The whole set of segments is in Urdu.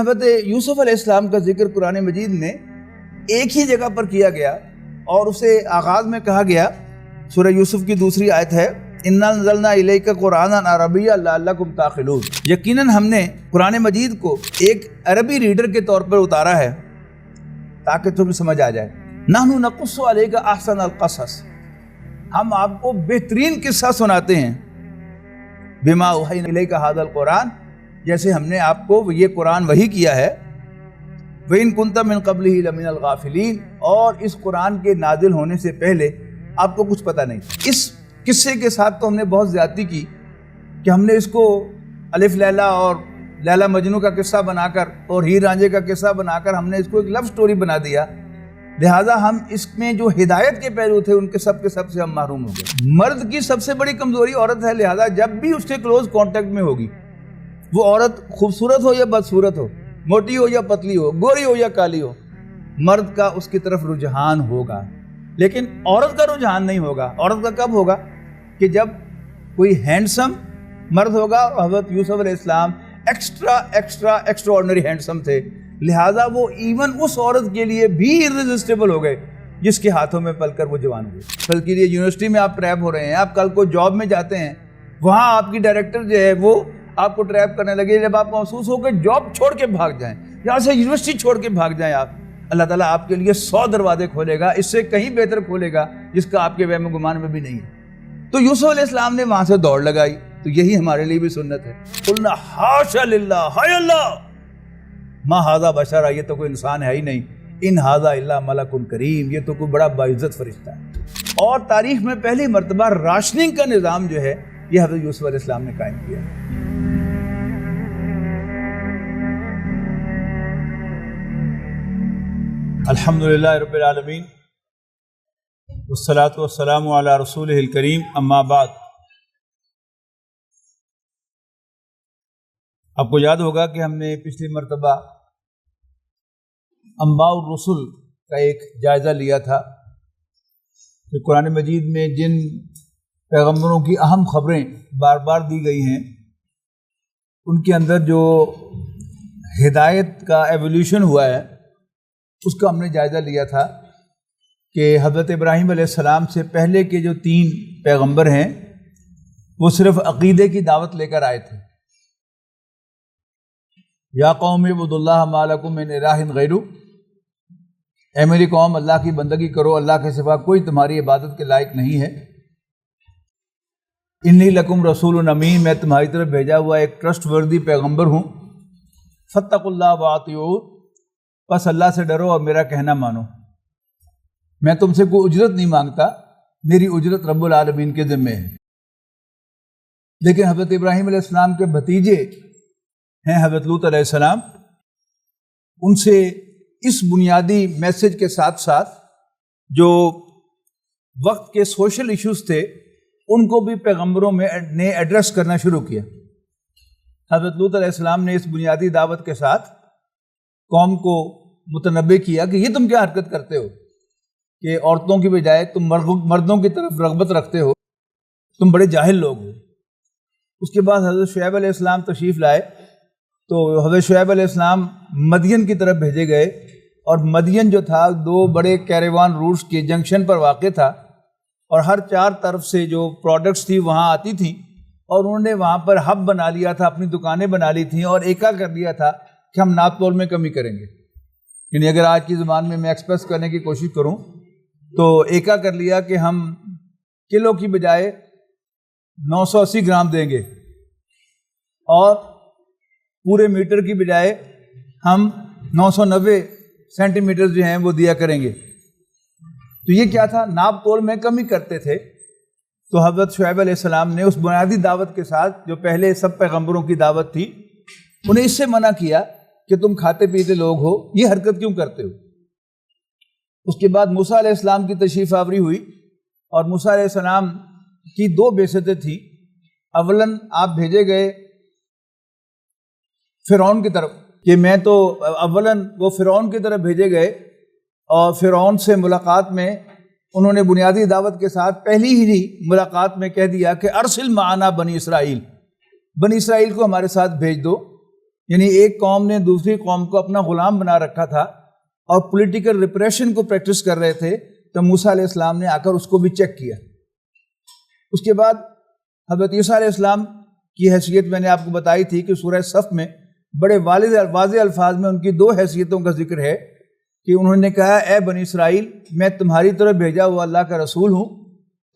حضرت یوسف علیہ السلام کا ذکر قرآن مجید میں ایک ہی جگہ پر کیا گیا اور اسے آغاز میں کہا گیا، سورہ یوسف کی دوسری آیت ہے اِنَّا أَنزَلْنَا إِلَيْكَ قُرْآنًا عَرَبِيًّا لَعَلَّكُمْ تَعْقِلُونَ، یقیناً ہم نے قرآن مجید کو ایک عربی ریڈر کے طور پر اتارا ہے تاکہ تمہیں سمجھ آ جائے۔ نَحْنُ نَقُصُّ عَلَيْكَ أَحْسَنَ الْقَصَصِ، ہم آپ کو بہترین قصہ سناتے ہیں، بِمَا أُوحَيْنَا إِلَيْكَ هَذَا الْقُرْآنَ، جیسے ہم نے آپ کو یہ قرآن وحی کیا ہے، وَإِن كُنْتَ مِن قَبْلِهِ لَمِنَ الْغَافِلِينَ، اور اس قرآن کے نازل ہونے سے پہلے آپ کو کچھ پتہ نہیں۔ اس قصے کے ساتھ تو ہم نے بہت زیادتی کی کہ ہم نے اس کو الف لیلا اور لیلا مجنوں کا قصہ بنا کر اور ہیر رانجھے کا قصہ بنا کر ہم نے اس کو ایک لو سٹوری بنا دیا، لہٰذا ہم اس میں جو ہدایت کے پہلو تھے ان کے سب سے ہم محروم ہو گئے۔ مرد کی سب سے بڑی کمزوری عورت ہے، لہٰذا جب بھی اس کے کلوز کانٹیکٹ میں ہوگی، وہ عورت خوبصورت ہو یا بدصورت ہو، موٹی ہو یا پتلی ہو، گوری ہو یا کالی ہو، مرد کا اس کی طرف رجحان ہوگا، لیکن عورت کا رجحان نہیں ہوگا۔ عورت کا کب ہوگا؟ کہ جب کوئی ہینڈسم مرد ہوگا، اور حضرت یوسف علیہ السلام ایکسٹرا آرڈنری ہینڈسم تھے، لہٰذا وہ ایون اس عورت کے لیے بھی ارریزسٹیبل ہو گئے جس کے ہاتھوں میں پل کر وہ جوان ہوئے۔ کل کے لیے یونیورسٹی میں آپ ٹریپ ہو رہے ہیں، آپ کل کو جاب میں جاتے ہیں، وہاں آپ کی ڈائریکٹر جو ہے وہ آپ کو ٹریپ کرنے لگے، جب آپ محسوس ہو کہ جاب چھوڑ کے بھاگ جائیں، یہاں سے یونیورسٹی چھوڑ کے بھاگ جائیں آپ، اللہ تعالیٰ آپ کے لیے 100 دروازے کھولے گا، اس سے کہیں بہتر کھولے گا جس کا آپ کے وہم و گمان میں بھی نہیں ہے۔ تو یوسف علیہ السلام نے وہاں سے دوڑ لگائی، تو یہی ہمارے لیے بھی سنت ہے۔ قلنا حاشا للہ، ہائے اللہ، ما ھذا بشرا، یہ تو کوئی انسان ہے ہی نہیں، ان ھذا الا ملک کریم، یہ تو کوئی بڑا باعزت فرشتہ ہے۔ اور تاریخ میں پہلی مرتبہ راشننگ کا نظام جو ہے یہ حضرت یوسف علیہ السلام نے قائم کیا۔ الحمدللہ رب العالمین، والصلاة والسلام علی رسولہ الکریم، اما بعد۔ آپ کو یاد ہوگا کہ ہم نے پچھلی مرتبہ انباء الرسل کا ایک جائزہ لیا تھا کہ قرآن مجید میں جن پیغمبروں کی اہم خبریں بار بار دی گئی ہیں ان کے اندر جو ہدایت کا ایولیوشن ہوا ہے اس کا ہم نے جائزہ لیا تھا کہ حضرت ابراہیم علیہ السلام سے پہلے کے جو 3 پیغمبر ہیں وہ صرف عقیدے کی دعوت لے کر آئے تھے۔ یا قوم اعبدوا اللہ ما لکم من الہ غیرہ، اے میری قوم اللہ کی بندگی کرو، اللہ کے سوا کوئی تمہاری عبادت کے لائق نہیں ہے۔ انی لکم رسول امین، میں تمہاری طرف بھیجا ہوا ایک ٹرسٹ وردی پیغمبر ہوں۔ فاتقوا اللہ واطیعون، بس اللہ سے ڈرو اور میرا کہنا مانو۔ میں تم سے کوئی اجرت نہیں مانگتا، میری اجرت رب العالمین کے ذمے ہے۔ لیکن حضرت ابراہیم علیہ السلام کے بھتیجے ہیں حضرت لوط علیہ السلام، ان سے اس بنیادی میسج کے ساتھ ساتھ جو وقت کے سوشل ایشوز تھے ان کو بھی پیغمبروں نے ایڈریس کرنا شروع کیا۔ حضرت لوط علیہ السلام نے اس بنیادی دعوت کے ساتھ قوم کو متنبہ کیا کہ یہ تم کیا حرکت کرتے ہو کہ عورتوں کی بجائے تم مردوں کی طرف رغبت رکھتے ہو، تم بڑے جاہل لوگ ہو۔ اس کے بعد حضرت شعیب علیہ السلام تشریف لائے، تو حضرت شعیب علیہ السلام مدین کی طرف بھیجے گئے، اور مدین جو تھا 2 بڑے کیریوان روٹس کے جنکشن پر واقع تھا، اور ہر 4 طرف سے جو پروڈکٹس تھی وہاں آتی تھیں، اور انہوں نے وہاں پر ہب بنا لیا تھا، اپنی دکانیں بنا لی تھیں، اور ایکا کر لیا تھا کہ ہم ناپ تول میں کمی کریں گے۔ یعنی اگر آج کی زبان میں ایکسپریس کرنے کی کوشش کروں تو ایکا کر لیا کہ ہم کلو کی بجائے 980 گرام دیں گے، اور پورے میٹر کی بجائے ہم 990 سینٹی میٹر جو ہیں وہ دیا کریں گے۔ تو یہ کیا تھا؟ ناپ تول میں کمی کرتے تھے۔ تو حضرت شعیب علیہ السلام نے اس بنیادی دعوت کے ساتھ جو پہلے سب پیغمبروں کی دعوت تھی انہیں اس سے منع کیا کہ تم کھاتے پیتے لوگ ہو، یہ حرکت کیوں کرتے ہو۔ اس کے بعد موسیٰ علیہ السلام کی تشریف آوری ہوئی، اور موسیٰ علیہ السلام کی 2 بعثتیں تھیں۔ اولاً آپ بھیجے گئے فرعون کی طرف، کہ میں تو اولاً وہ فرعون کی طرف بھیجے گئے، اور فرعون سے ملاقات میں انہوں نے بنیادی دعوت کے ساتھ پہلی ہی ملاقات میں کہہ دیا کہ ارسل معنا بنی اسرائیل، بنی اسرائیل کو ہمارے ساتھ بھیج دو، یعنی ایک قوم نے دوسری قوم کو اپنا غلام بنا رکھا تھا اور پولیٹیکل ریپریشن کو پریکٹس کر رہے تھے، تو موسیٰ علیہ السلام نے آ کر اس کو بھی چیک کیا۔ اس کے بعد حضرت عیسیٰ علیہ السلام کی حیثیت میں نے آپ کو بتائی تھی کہ سورہ صف میں بڑے واضح الفاظ میں ان کی دو حیثیتوں کا ذکر ہے کہ انہوں نے کہا اے بنی اسرائیل، میں تمہاری طرف بھیجا ہوا اللہ کا رسول ہوں،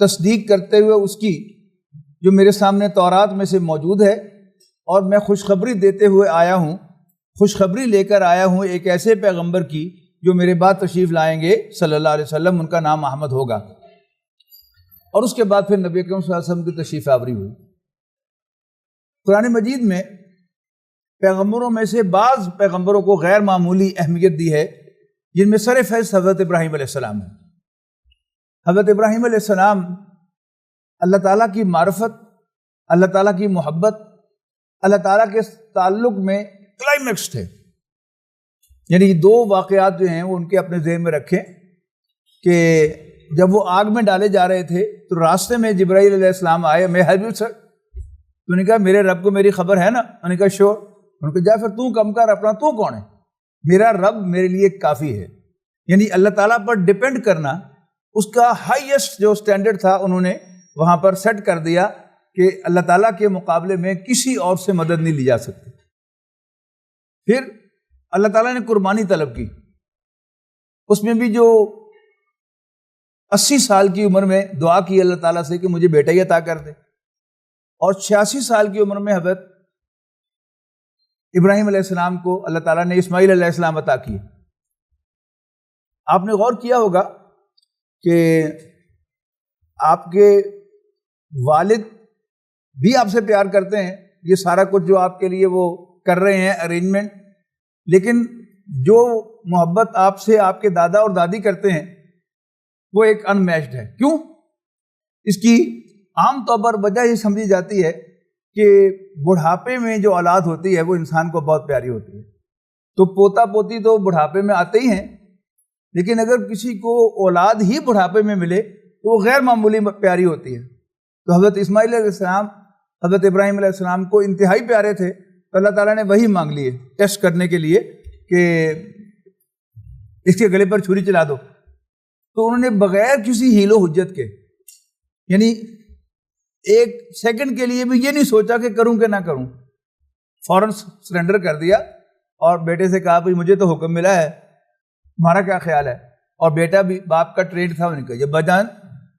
تصدیق کرتے ہوئے اس کی جو میرے سامنے تورات میں سے موجود ہے، اور میں خوشخبری دیتے ہوئے آیا ہوں، خوشخبری لے کر آیا ہوں ایک ایسے پیغمبر کی جو میرے بعد تشریف لائیں گے صلی اللہ علیہ وسلم، ان کا نام احمد ہوگا۔ اور اس کے بعد پھر نبی اکرم صلی اللہ علیہ وسلم کی تشریف آوری ہوئی۔ قرآن مجید میں پیغمبروں میں سے بعض پیغمبروں کو غیر معمولی اہمیت دی ہے، جن میں سر فہرست حضرت ابراہیم علیہ السلام ہے۔ حضرت ابراہیم علیہ السلام اللہ تعالیٰ کی معرفت، اللہ تعالیٰ کی محبت، اللہ تعالیٰ کے تعلق میں کلائمیکس تھے۔ یعنی دو واقعات جو ہیں وہ ان کے اپنے ذہن میں رکھیں کہ جب وہ آگ میں ڈالے جا رہے تھے تو راستے میں جبرائیل علیہ السلام آئے، میں ہیلپ یو سر۔ تو نے کہا میرے رب کو میری خبر ہے نا؟ انہوں نے کہا شور۔ انہوں نے کہا جا پھر تو کم کر اپنا، تو کون ہے؟ میرا رب میرے لیے کافی ہے۔ یعنی اللہ تعالیٰ پر ڈیپینڈ کرنا اس کا ہائیسٹ جو سٹینڈرڈ تھا انہوں نے وہاں پر سیٹ کر دیا کہ اللہ تعالیٰ کے مقابلے میں کسی اور سے مدد نہیں لی جا سکتی۔ پھر اللہ تعالیٰ نے قربانی طلب کی، اس میں بھی جو 80 سال کی عمر میں دعا کی اللہ تعالیٰ سے کہ مجھے بیٹا ہی عطا کر دے، اور 86 سال کی عمر میں حضرت ابراہیم علیہ السلام کو اللہ تعالیٰ نے اسماعیل علیہ السلام عطا کیے۔ آپ نے غور کیا ہوگا کہ آپ کے والد بھی آپ سے پیار کرتے ہیں، یہ سارا کچھ جو آپ کے لیے وہ کر رہے ہیں ارینجمنٹ، لیکن جو محبت آپ سے آپ کے دادا اور دادی کرتے ہیں وہ ایک ان میچڈ ہے۔ کیوں؟ اس کی عام طور پر وجہ یہ سمجھی جاتی ہے کہ بڑھاپے میں جو اولاد ہوتی ہے وہ انسان کو بہت پیاری ہوتی ہے، تو پوتا پوتی تو بڑھاپے میں آتے ہی ہیں، لیکن اگر کسی کو اولاد ہی بڑھاپے میں ملے تو وہ غیر معمولی پیاری ہوتی ہے۔ تو حضرت اسماعیل علیہ السلام حضرت ابراہیم علیہ السلام کو انتہائی پیارے تھے، تو اللہ تعالیٰ نے وہی مانگ لیے ٹیسٹ کرنے کے لیے کہ اس کے گلے پر چھری چلا دو۔ تو انہوں نے بغیر کسی ہیل و حجت کے، یعنی ایک سیکنڈ کے لیے بھی یہ نہیں سوچا کہ کروں کہ نہ کروں، فوراً سرنڈر کر دیا اور بیٹے سے کہا بھائی مجھے تو حکم ملا ہے، تمہارا کیا خیال ہے؟ اور بیٹا بھی باپ کا ٹریڈ تھا، انہوں نے کہا یہ بجان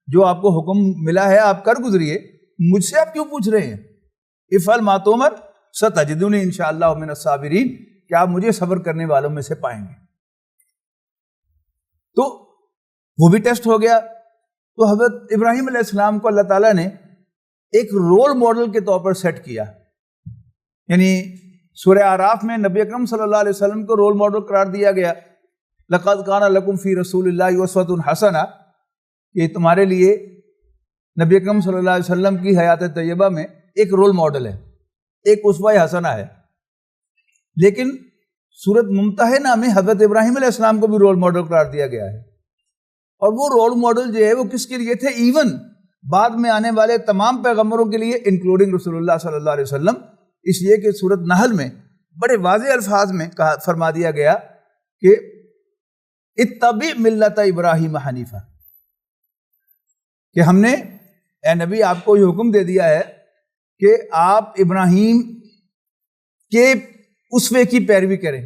جو آپ کو حکم ملا ہے آپ کر گزریے، مجھ سے آپ کیوں پوچھ رہے ہیں؟ افعل ما تؤمر ستجدنی انشاءاللہ من الصابرین، کہ آپ مجھے صبر کرنے والوں میں سے پائیں گے۔ تو وہ بھی ٹیسٹ ہو گیا۔ تو حضرت ابراہیم علیہ السلام کو اللہ تعالیٰ نے ایک رول ماڈل کے طور پر سیٹ کیا، یعنی سورہ اعراف میں نبی اکرم صلی اللہ علیہ وسلم کو رول ماڈل قرار دیا گیا، لقد کان لکم فی رسول اللہ اسوۃ حسنہ، کہ تمہارے لیے نبی اکرم صلی اللہ علیہ وسلم کی حیات طیبہ میں ایک رول ماڈل ہے، ایک اسوہ حسنہ ہے۔ لیکن سورۃ ممتحنہ میں حضرت ابراہیم علیہ السلام کو بھی رول ماڈل قرار دیا گیا ہے، اور وہ رول ماڈل جو ہے وہ کس کے لیے تھے؟ ایون بعد میں آنے والے تمام پیغمبروں کے لیے، انکلوڈنگ رسول اللہ صلی اللہ علیہ وسلم، اس لیے کہ سورۃ نحل میں بڑے واضح الفاظ میں فرما دیا گیا کہ اتبع ملت ابراہیم حنیفہ، کہ ہم نے اے نبی آپ کو یہ حکم دے دیا ہے کہ آپ ابراہیم کے اسوے کی پیروی کریں۔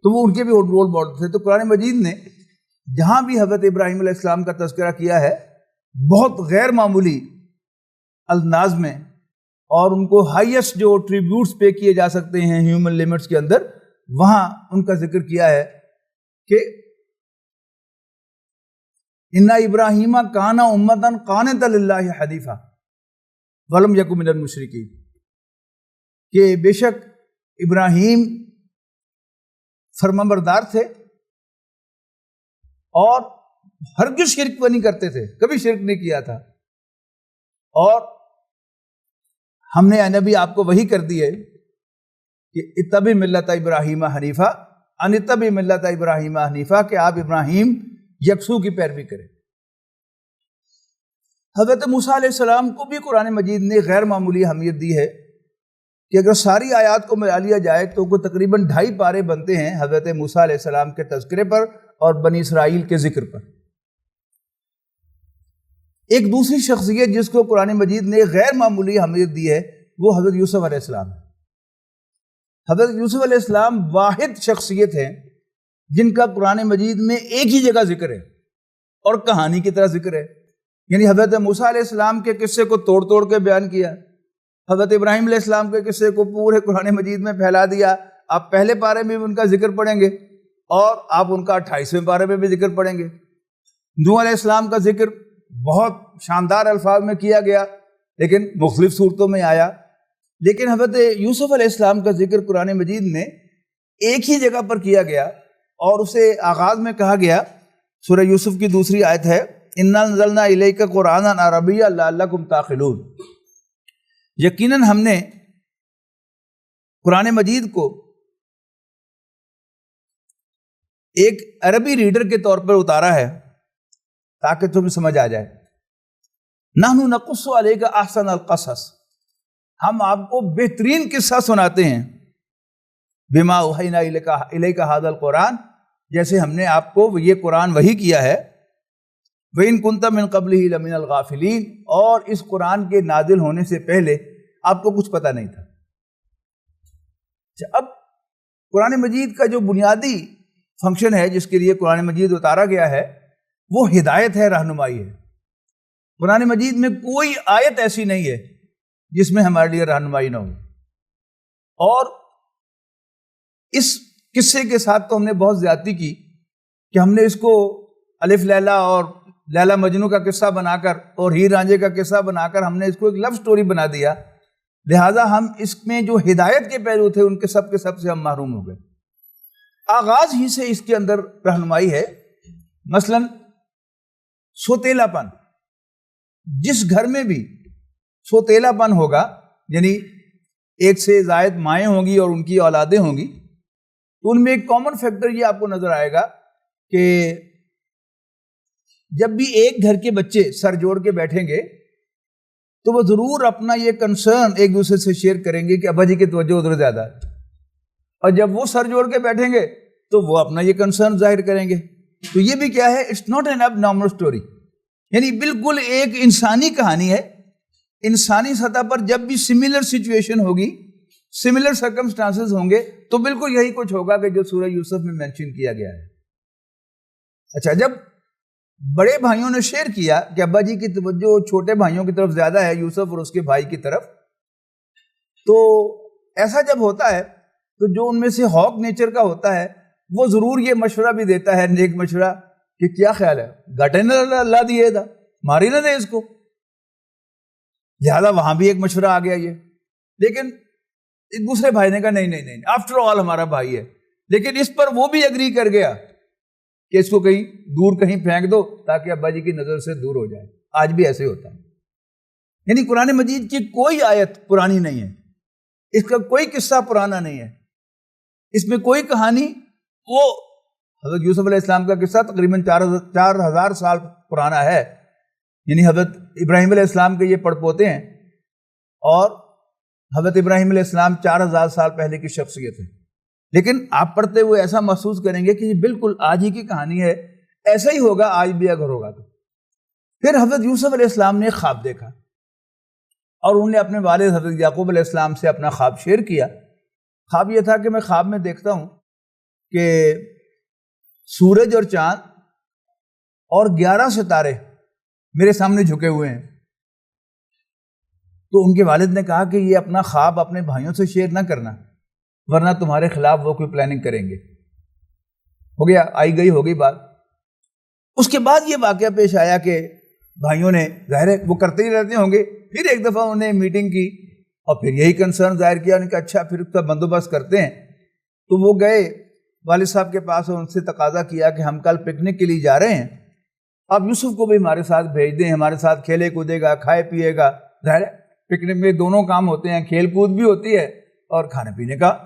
تو وہ ان کے بھی رول ماڈل تھے۔ تو قرآن مجید نے جہاں بھی حضرت ابراہیم علیہ السلام کا تذکرہ کیا ہے بہت غیر معمولی انداز میں، اور ان کو ہائیسٹ جو ٹریبیوٹس پے کیے جا سکتے ہیں ہیومن لیمٹس کے اندر، وہاں ان کا ذکر کیا ہے کہ ان ابراہیم کان امۃ قانتا للہ حنیفا ولم یک من المشرکین، کہ بے شک ابراہیم فرمانبردار تھے اور ہرگز شرک نہیں کرتے تھے، کبھی شرک نہیں کیا تھا، اور ہم نے اے نبی آپ کو وحی کر دی ہے کہ اتبع ملت ابراہیم حنیفہ، ان اتبع ملت ابراہیم حنیفہ، کہ آپ ابراہیم یکسو کی پیروی کریں۔ حضرت موسیٰ علیہ السلام کو بھی قرآن مجید نے غیر معمولی اہمیت دی ہے، کہ اگر ساری آیات کو ملا لیا جائے تو کوئی تقریباً 2.5 پارے بنتے ہیں حضرت موسیٰ علیہ السلام کے تذکرے پر اور بنی اسرائیل کے ذکر پر۔ ایک دوسری شخصیت جس کو قرآن مجید نے غیر معمولی اہمیت دی ہے وہ حضرت یوسف علیہ السلام ہے۔ حضرت یوسف علیہ السلام واحد شخصیت ہیں جن کا قرآن مجید میں ایک ہی جگہ ذکر ہے اور کہانی کی طرح ذکر ہے۔ یعنی حضرت موسیٰ علیہ السلام کے قصے کو توڑ توڑ کے بیان کیا، حضرت ابراہیم علیہ السلام کے قصے کو پورے قرآن مجید میں پھیلا دیا۔ آپ پہلے پارے میں بھی ان کا ذکر پڑھیں گے اور آپ ان کا 28ویں پارے میں بھی ذکر پڑھیں گے۔ نوح علیہ السلام کا ذکر بہت شاندار الفاظ میں کیا گیا لیکن مختلف صورتوں میں آیا، لیکن حضرت یوسف علیہ السلام کا ذکر قرآن مجید میں ایک ہی جگہ پر کیا گیا اور اسے آغاز میں کہا گیا، سورہ یوسف کی دوسری آیت ہے اِنَّا نَزَّلْنَا إِلَيْكَ قُرْآنًا عَرَبِيًّا لَعَلَّكُمْ تَعْقِلُونَ۔ یقیناً ہم نے قرآن مجید کو ایک عربی ریڈر کے طور پر اتارا ہے تاکہ تمہیں سمجھ آ جائے۔ نحن نقص علیک احسن القصص، ہم آپ کو بہترین قصہ سناتے ہیں، بما اوحینا الیک ھذا القرآن، جیسے ہم نے آپ کو یہ قرآن وحی کیا ہے، وَإِن كُنْتَ مِن قَبْلِهِ لَمِنَ الْغَافِلِينَ، اور اس قرآن کے نازل ہونے سے پہلے آپ کو کچھ پتہ نہیں تھا۔ اب قرآن مجید کا جو بنیادی فنکشن ہے جس کے لیے قرآن مجید اتارا گیا ہے وہ ہدایت ہے، رہنمائی ہے۔ قرآن مجید میں کوئی آیت ایسی نہیں ہے جس میں ہمارے لیے رہنمائی نہ ہو، اور اس قصے کے ساتھ تو ہم نے بہت زیادتی کی کہ ہم نے اس کو الف لیلا اور لیلا مجنو کا قصہ بنا کر اور ہیر رانجھے کا قصہ بنا کر ہم نے اس کو ایک لو سٹوری بنا دیا، لہٰذا ہم اس میں جو ہدایت کے پہلو تھے ان کے سب سے ہم محروم ہو گئے۔ آغاز ہی سے اس کے اندر رہنمائی ہے، مثلا سوتیلا پن، جس گھر میں بھی سوتیلا پن ہوگا، یعنی ایک سے زائد مائیں ہوں گی اور ان کی اولادیں ہوں گی، تو ان میں ایک کامن فیکٹر یہ آپ کو نظر آئے گا کہ جب بھی ایک گھر کے بچے سر جوڑ کے بیٹھیں گے تو وہ ضرور اپنا یہ کنسرن ایک دوسرے سے شیئر کریں گے کہ ابا جی کی توجہ ادھر زیادہ ہے، اور جب وہ سر جوڑ کے بیٹھیں گے تو وہ اپنا یہ کنسرن ظاہر کریں گے۔ تو یہ بھی کیا ہے، اٹس ناٹ این اب نارمل اسٹوری، یعنی بالکل ایک انسانی کہانی ہے۔ انسانی سطح پر جب بھی سملر سچویشن ہوگی، سملر سرکمسٹانسز ہوں گے تو بالکل یہی کچھ ہوگا کہ جو سورہ یوسف میں مینشن کیا گیا ہے۔ اچھا، جب بڑے بھائیوں نے شیئر کیا کہ ابا جی کی توجہ چھوٹے بھائیوں کی طرف زیادہ ہے، یوسف اور اس کے بھائی کی طرف، تو ایسا جب ہوتا ہے تو جو ان میں سے ہاک نیچر کا ہوتا ہے وہ ضرور یہ مشورہ بھی دیتا ہے، نیک مشورہ، کہ کیا خیال ہے، گھاٹے نہ اللہ دیے تھا، ماری نہ دے اس کو۔ لہذا وہاں بھی ایک مشورہ آ گیا یہ، لیکن ایک دوسرے بھائی نے کہا نہیں، آفٹر آل ہمارا بھائی ہے، لیکن اس پر وہ بھی اگری کر گیا کہ اس کو کہیں دور کہیں پھینک دو تاکہ ابا جی کی نظر سے دور ہو جائے۔ آج بھی ایسے ہوتا ہے، یعنی قرآن مجید کی کوئی آیت پرانی نہیں ہے، اس کا کوئی قصہ پرانا نہیں ہے، اس میں کوئی کہانی، وہ حضرت یوسف علیہ السلام کا قصہ تقریباً 4000 سال پرانا ہے، یعنی حضرت ابراہیم علیہ السلام کے یہ پڑپوتے ہیں، اور حضرت ابراہیم علیہ السلام 4000 سال پہلے کی شخصیت ہے، لیکن آپ پڑھتے ہوئے ایسا محسوس کریں گے کہ یہ بالکل آج ہی کی کہانی ہے، ایسا ہی ہوگا آج بھی اگر ہوگا تو۔ پھر حضرت یوسف علیہ السلام نے خواب دیکھا اور انہوں نے اپنے والد حضرت یعقوب علیہ السلام سے اپنا خواب شیئر کیا۔ خواب یہ تھا کہ میں خواب میں دیکھتا ہوں کہ سورج اور چاند اور 11 ستارے میرے سامنے جھکے ہوئے ہیں۔ تو ان کے والد نے کہا کہ یہ اپنا خواب اپنے بھائیوں سے شیئر نہ کرنا، ورنہ تمہارے خلاف وہ کوئی پلاننگ کریں گے۔ ہو گیا، آئی گئی ہو گئی بات۔ اس کے بعد یہ واقعہ پیش آیا کہ بھائیوں نے، ظاہر ہے وہ کرتے ہی رہتے ہوں گے، پھر ایک دفعہ انہیں میٹنگ کی اور پھر یہی کنسرن ظاہر کیا، انہوں نے کہا اچھا پھر اس کا بندوبست کرتے ہیں۔ تو وہ گئے والد صاحب کے پاس اور ان سے تقاضا کیا کہ ہم کل پکنک کے لیے جا رہے ہیں، آپ یوسف کو بھی ہمارے ساتھ بھیج دیں، ہمارے ساتھ کھیلے کودے گا، کھائے پیے گا۔ ظاہر ہے پکنک میں دونوں کام ہوتے ہیں، کھیل کود بھی ہوتی ہے اور کھانے پینے کا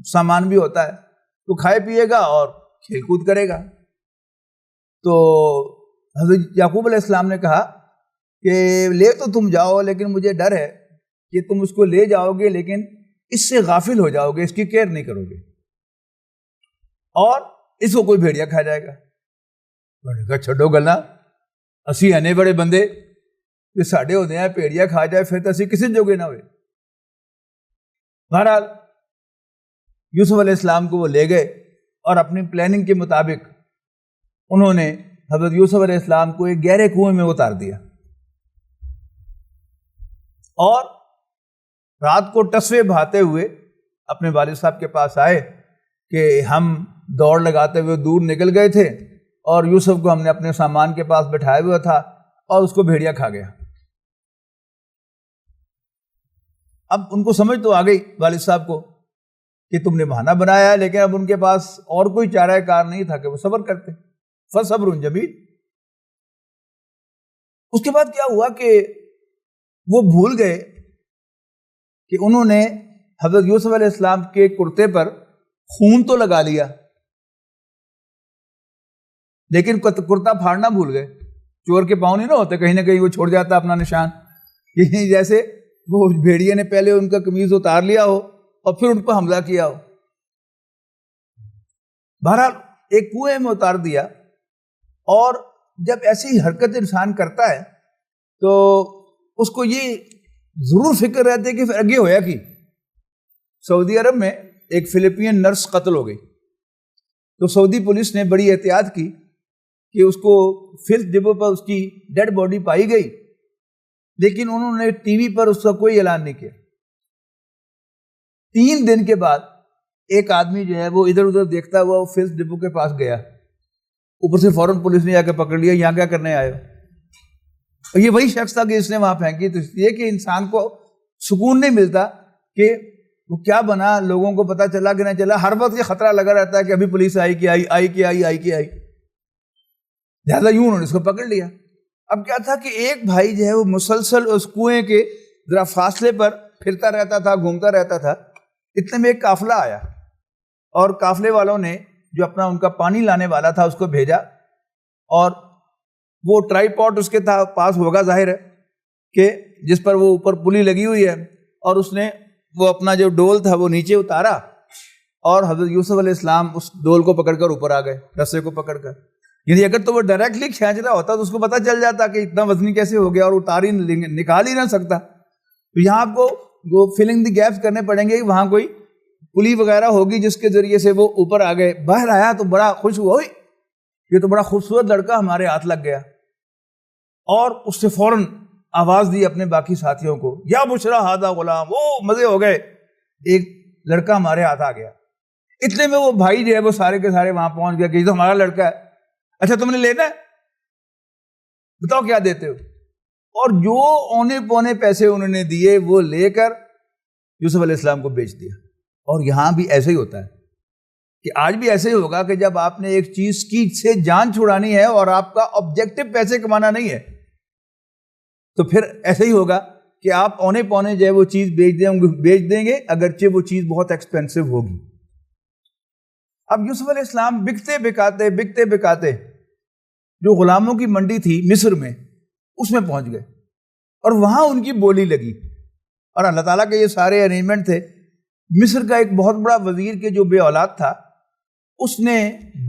سامان بھی ہوتا ہے، تو کھائے پیے گا اور کھیل کود کرے گا۔ تو حضرت یعقوب علیہ السلام نے کہا کہ لے تو تم جاؤ، لیکن مجھے ڈر ہے کہ تم اس کو لے جاؤ گے لیکن اس سے غافل ہو جاؤ گے، اس کی کیئر نہیں کرو گے اور اس کو کوئی بھیڑیا کھا جائے گا۔ انہوں نے کہا چھڈو گلا، اسی انے بڑے بندے کہ ساڈے ہوتے ہیں بھیڑیا کھا جائے پھر تو اسی کسی جوگے نہ ہوئے۔ بہرحال یوسف علیہ السلام کو وہ لے گئے اور اپنی پلاننگ کے مطابق انہوں نے حضرت یوسف علیہ السلام کو ایک گہرے کنویں میں اتار دیا اور رات کو ٹسوے بہاتے ہوئے اپنے والد صاحب کے پاس آئے کہ ہم دوڑ لگاتے ہوئے دور نکل گئے تھے اور یوسف کو ہم نے اپنے سامان کے پاس بٹھایا ہوا تھا اور اس کو بھیڑیا کھا گیا۔ اب ان کو سمجھ تو آ گئی والد صاحب کو کہ تم نے بہانہ بنایا ہے، لیکن اب ان کے پاس اور کوئی چارہ کار نہیں تھا کہ وہ صبر کرتے۔ فصبر جمیل۔ اس کے بعد کیا ہوا کہ وہ بھول گئے کہ انہوں نے حضرت یوسف علیہ السلام کے کرتے پر خون تو لگا لیا لیکن کرتا پھاڑنا بھول گئے۔ چور کے پاؤں نہیں نہ ہوتے، کہیں نہ کہیں وہ چھوڑ جاتا اپنا نشان، جیسے وہ بھیڑیے نے پہلے ان کا قمیض اتار لیا ہو اور پھر ان پر حملہ کیا ہو۔ بہرحال ایک کنویں میں اتار دیا، اور جب ایسی حرکت انسان کرتا ہے تو اس کو یہ ضرور فکر رہتی ہے کہ پھر آگے ہویا کی۔ سعودی عرب میں ایک فلپین نرس قتل ہو گئی تو سعودی پولیس نے بڑی احتیاط کی کہ اس کو فلتھ ڈبو پر اس کی ڈیڈ باڈی پائی گئی، لیکن انہوں نے ٹی وی پر اس کا کوئی اعلان نہیں کیا۔ 3 دن کے بعد ایک آدمی جو ہے وہ ادھر ادھر دیکھتا ہوا وہ فلتھ ڈبو کے پاس گیا، اوپر سے فوراً پولیس نے آ کے پکڑ لیا، یہاں کیا کرنے آئے ہو؟ اور یہ وہی شخص تھا کہ اس نے وہاں پھینکی۔ تو اس لیے کہ انسان کو سکون نہیں ملتا کہ وہ کیا بنا، لوگوں کو پتا چلا کہ نہ چلا، ہر وقت یہ خطرہ لگا رہتا ہے کہ ابھی پولیس آئی کہ آئی، لہٰذا یوں انہوں نے اس کو پکڑ لیا۔ اب کیا تھا کہ ایک بھائی جو ہے وہ مسلسل اس کنویں کے ذرا فاصلے پر پھرتا رہتا تھا، گھومتا رہتا تھا۔ اتنے میں ایک قافلہ آیا اور قافلے والوں نے جو اپنا ان کا پانی لانے والا تھا اس کو بھیجا، اور وہ ٹرائی پاٹ اس کے پاس ہوگا ظاہر ہے کہ جس پر وہ اوپر پلی لگی ہوئی ہے، اور اس نے وہ اپنا جو ڈول تھا وہ نیچے اتارا اور حضرت یوسف علیہ السلام اس ڈول کو پکڑ کر اوپر آ گئے، رسے کو پکڑ کر۔ یعنی اگر تو وہ ڈائریکٹلی کھینچ رہا ہوتا تو اس کو پتہ چل جاتا کہ اتنا وزنی کیسے ہو گیا اور اتار ہی نکال ہی نہ سکتا۔ تو یہاں آپ کو وہ فلنگ دی گیپس کرنے پڑیں گے، وہاں کوئی پلی وغیرہ ہوگی جس کے ذریعے سے وہ اوپر آ گئے۔ باہر آیا تو بڑا خوش ہوا، یہ تو بڑا خوبصورت لڑکا ہمارے ہاتھ لگ گیا، اور اس سے فوراً آواز دی اپنے باقی ساتھیوں کو، یا بشرا ہادہ غلام، وہ مزے ہو گئے، ایک لڑکا ہمارے ہاتھ آ گیا۔ اتنے میں وہ بھائی جو ہے وہ سارے کے سارے وہاں پہنچ گیا کہ یہ تو ہمارا لڑکا ہے، اچھا تم نے لینا ہے، بتاؤ کیا دیتے ہو؟ اور جو اونے پونے پیسے انہوں نے دیے وہ لے کر یوسف علیہ السلام کو بیچ دیا۔ اور یہاں بھی ایسے ہی ہوتا ہے کہ آج بھی ایسے ہی ہوگا کہ جب آپ نے ایک چیز کی سے جان چھڑانی ہے اور آپ کا آبجیکٹو پیسے کمانا نہیں ہے تو پھر ایسے ہی ہوگا کہ آپ اونے پونے جو ہے وہ چیز بیچ دیں گے، اگرچہ وہ چیز بہت ایکسپینسو ہوگی۔ اب یوسف علیہ السلام بکتے بکاتے جو غلاموں کی منڈی تھی مصر میں، اس میں پہنچ گئے اور وہاں ان کی بولی لگی، اور اللہ تعالیٰ کے یہ سارے ارینجمنٹ تھے۔ مصر کا ایک بہت بڑا وزیر کے جو بے اولاد تھا اس نے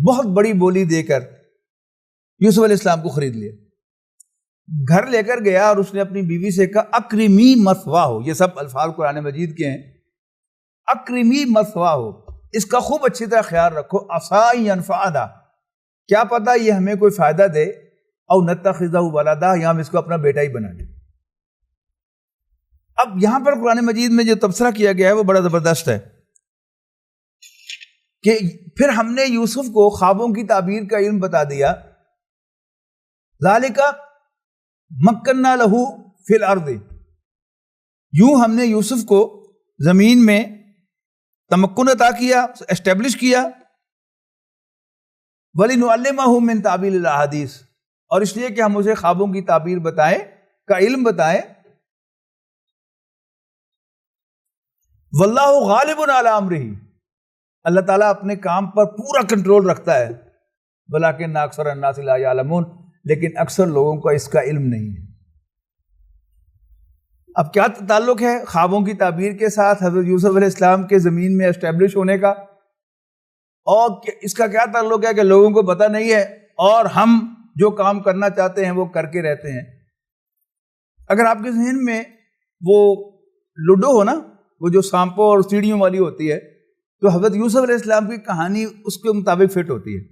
بہت بڑی بولی دے کر یوسف علیہ السلام کو خرید لیا، گھر لے کر گیا اور اس نے اپنی بیوی سے کہا اکرمی مثواہ ہو، یہ سب الفاظ قرآن مجید کے ہیں، اکرمی مثواہ ہو، اس کا خوب اچھی طرح خیال رکھو، عسى ينفعنا، کیا پتہ یہ ہمیں کوئی فائدہ دے، او نتخذہ ولدا، یا ہم اس کو اپنا بیٹا ہی بنا لیں۔ اب یہاں پر قرآن مجید میں جو تبصرہ کیا گیا ہے وہ بڑا زبردست ہے کہ پھر ہم نے یوسف کو خوابوں کی تعبیر کا علم بتا دیا، ذالک مکننا لہو فی الارض، یوں ہم نے یوسف کو زمین میں تمکن عطا کیا، اسٹیبلش کیا، وَلِنُعَلِّمَهُ مِن تَعْبِيلِ الْأَحَادِيثِ، اور اس لیے کہ ہم اسے خوابوں کی تعبیر بتائیں، کا علم بتائیں۔ واللہ غالب علی امرہ، اللہ تعالیٰ اپنے کام پر پورا کنٹرول رکھتا ہے، ولکن اکثر الناس لا یعلمون، لیکن اکثر لوگوں کو اس کا علم نہیں ہے۔ اب کیا تعلق ہے خوابوں کی تعبیر کے ساتھ حضرت یوسف علیہ السلام کے زمین میں اسٹیبلش ہونے کا، اور اس کا کیا تعلق ہے کہ لوگوں کو پتہ نہیں ہے اور ہم جو کام کرنا چاہتے ہیں وہ کر کے رہتے ہیں؟ اگر آپ کے ذہن میں وہ لوڈو ہو نا، وہ جو سانپوں اور سیڑھیوں والی ہوتی ہے، تو حضرت یوسف علیہ السلام کی کہانی اس کے مطابق فٹ ہوتی ہے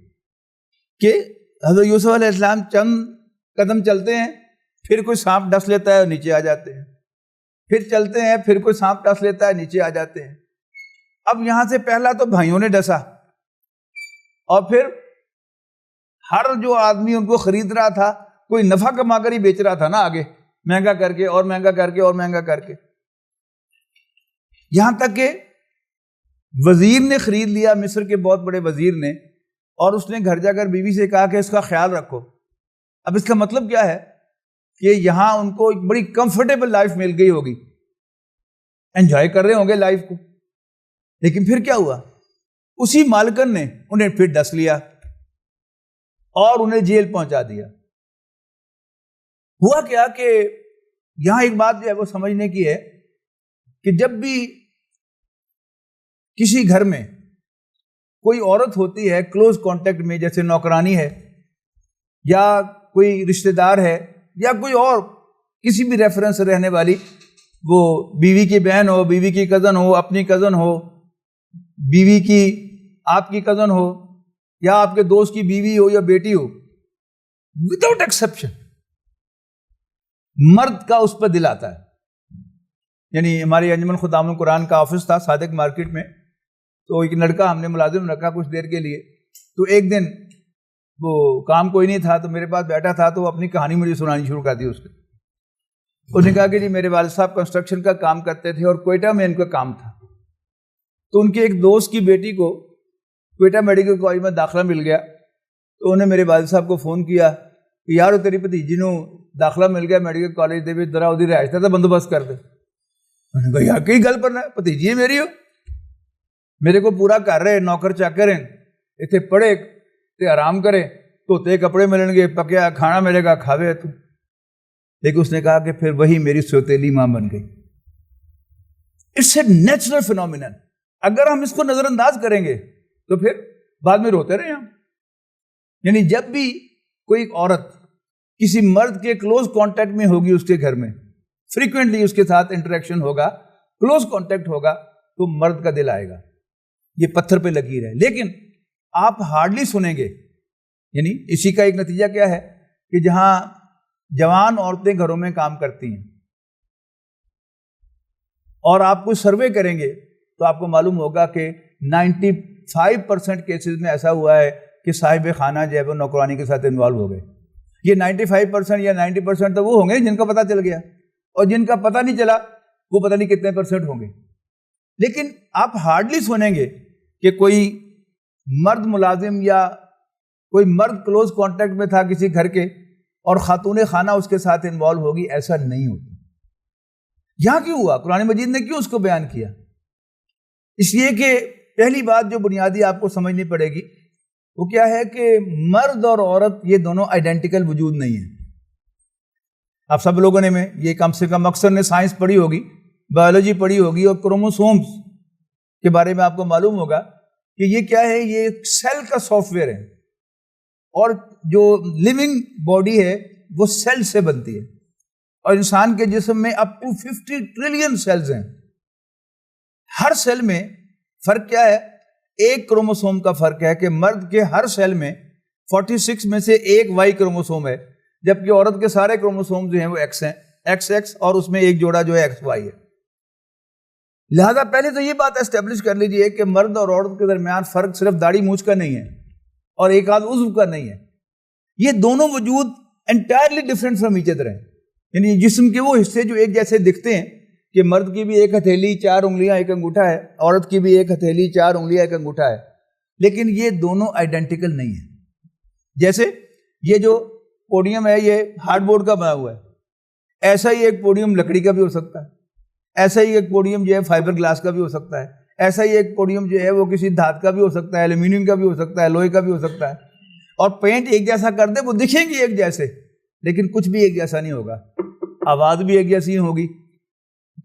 کہ حضرت یوسف علیہ السلام چند قدم چلتے ہیں، پھر کوئی سانپ ڈس لیتا ہے اور نیچے آ جاتے ہیں، پھر چلتے ہیں، پھر کوئی سانپ ڈس لیتا ہے، نیچے آ جاتے ہیں۔ اب یہاں سے پہلا تو بھائیوں نے ڈسا، اور پھر ہر جو آدمی ان کو خرید رہا تھا کوئی نفع کما کر ہی بیچ رہا تھا نا، آگے مہنگا کر کے اور مہنگا کر کے اور مہنگا کر کے، یہاں تک کہ وزیر نے خرید لیا، مصر کے بہت بڑے وزیر نے، اور اس نے گھر جا کر بیوی سے کہا کہ اس کا خیال رکھو۔ اب اس کا مطلب کیا ہے کہ یہاں ان کو ایک بڑی کمفرٹیبل لائف مل گئی ہوگی، انجوائے کر رہے ہوں گے لائف کو، لیکن پھر کیا ہوا؟ اسی مالکن نے انہیں پھر ڈس لیا اور انہیں جیل پہنچا دیا۔ ہوا کیا کہ یہاں ایک بات جو ہے وہ سمجھنے کی ہے کہ جب بھی کسی گھر میں کوئی عورت ہوتی ہے کلوز کانٹیکٹ میں، جیسے نوکرانی ہے یا کوئی رشتہ دار ہے یا کوئی اور کسی بھی ریفرنس رہنے والی، وہ بیوی کی بہن ہو، بیوی کی کزن ہو، اپنی کزن ہو، بیوی کی آپ کی کزن ہو، یا آپ کے دوست کی بیوی ہو یا بیٹی ہو، وداؤٹ ایکسیپشن مرد کا اس پر دل آتا ہے۔ یعنی ہماری انجمن خدام القرآن کا آفس تھا صادق مارکیٹ میں، تو ایک لڑکا ہم نے ملازم رکھا کچھ دیر کے لیے، تو ایک دن وہ کام کوئی نہیں تھا تو میرے پاس بیٹھا تھا، تو وہ اپنی کہانی مجھے سنانی شروع کر دی۔ اس نے کہا کہ جی میرے والد صاحب کنسٹرکشن کا کام کرتے تھے اور کوئٹہ میں ان کا کام تھا، تو ان کے ایک دوست کی بیٹی کو کوئٹہ میڈیکل کالج میں داخلہ مل گیا، تو انہوں نے میرے والد صاحب کو فون کیا کہ یار تیری بھتیجی نو داخلہ مل گیا میڈیکل کالج دے ذرا ادھر رہائش کا بندوبست کر دے۔ انہوں نے کہا یار کئی گل پر بھتیجی ہے میری، ہو میرے کو پورا کر رہے نوکر چاکر ہیں، اتنے پڑھے تے آرام کرے، دھوتے کپڑے ملن گے، پکیا کھانا ملے گا کھاوے تو۔ لیکن اس نے کہا کہ پھر وہی میری سوتیلی ماں بن گئی۔ اٹس اے نیچرل فینومینن، اگر ہم اس کو نظر انداز کریں گے تو پھر بعد میں روتے رہے ہم۔ یعنی جب بھی کوئی عورت کسی مرد کے کلوز کانٹیکٹ میں ہوگی، اس کے گھر میں فریکوینٹلی اس کے ساتھ انٹریکشن ہوگا، کلوز کانٹیکٹ ہوگا، تو مرد کا دل آئے گا۔ یہ پتھر پہ لکیر ہے، لیکن آپ ہارڈلی سنیں گے۔ یعنی اسی کا ایک نتیجہ کیا ہے کہ جہاں جوان عورتیں گھروں میں کام کرتی ہیں اور آپ کو سروے کریں گے تو آپ کو معلوم ہوگا کہ 95% کیسز میں ایسا ہوا ہے کہ صاحب خانہ جو ہے وہ نوکرانی کے ساتھ انوالو ہو گئے۔ یہ 95% یا 90% تو وہ ہوں گے جن کا پتہ چل گیا، اور جن کا پتہ نہیں چلا وہ پتہ نہیں کتنے % ہوں گے۔ لیکن آپ ہارڈلی سنیں گے کہ کوئی مرد ملازم یا کوئی مرد کلوز کانٹیکٹ میں تھا کسی گھر کے اور خاتون خانہ اس کے ساتھ انوالو ہوگی، ایسا نہیں ہوتا۔ یہاں کیوں ہوا؟ قرآن مجید نے کیوں اس کو بیان کیا؟ اس لیے کہ پہلی بات جو بنیادی آپ کو سمجھنی پڑے گی وہ کیا ہے کہ مرد اور عورت یہ دونوں آئیڈینٹیکل وجود نہیں ہیں۔ آپ سب لوگوں نے میں یہ کم سے کم اکثر نے سائنس پڑھی ہوگی، بایولوجی پڑھی ہوگی، اور کروموسومز کے بارے میں آپ کو معلوم ہوگا کہ یہ کیا ہے، یہ سیل کا سافٹ ویئر ہے، اور جو لیونگ باڈی ہے وہ سیل سے بنتی ہے، اور انسان کے جسم میں اپ ٹو 50 ٹریلین سیلز ہیں۔ ہر سیل میں فرق کیا ہے؟ ایک کروموسوم کا فرق ہے کہ مرد کے ہر سیل میں 46 میں سے ایک وائی کروموسوم ہے، جبکہ عورت کے سارے کروموسوم جو ہیں وہ ایکس ہیں، ایکس ایکس، اور اس میں ایک جوڑا جو ہے ایکس وائی ہے۔ لہذا پہلے تو یہ بات اسٹیبلش کر لیجئے کہ مرد اور عورت کے درمیان فرق صرف داڑھی مونچھ کا نہیں ہے اور ایک آدھ عضو کا نہیں ہے، یہ دونوں وجود entirely different from each other ہیں۔ یعنی جسم کے وہ حصے جو ایک جیسے دکھتے ہیں کہ مرد کی بھی ایک ہتھیلی 4 انگلیاں 1 انگوٹھا ہے، عورت کی بھی ایک ہتھیلی 4 انگلیاں 1 انگوٹھا ہے، لیکن یہ دونوں آئیڈینٹیکل نہیں ہیں۔ جیسے یہ جو پوڈیم ہے یہ ہارڈ بورڈ کا بنا ہوا ہے، ایسا ہی ایک پوڈیم لکڑی کا بھی ہو سکتا ہے، ایسا ہی ایک پوڈیم جو ہے فائبر گلاس کا بھی ہو سکتا ہے، ایسا ہی ایک پوڈیم جو ہے وہ کسی دھات کا بھی ہو سکتا ہے، ایلومینیم کا بھی ہو سکتا ہے، لوہے کا بھی ہو سکتا ہے، اور پینٹ ایک جیسا کر دے وہ دکھیں گے ایک جیسے، لیکن کچھ بھی ایک جیسا نہیں ہوگا، آواز بھی ایک جیسی ہوگی،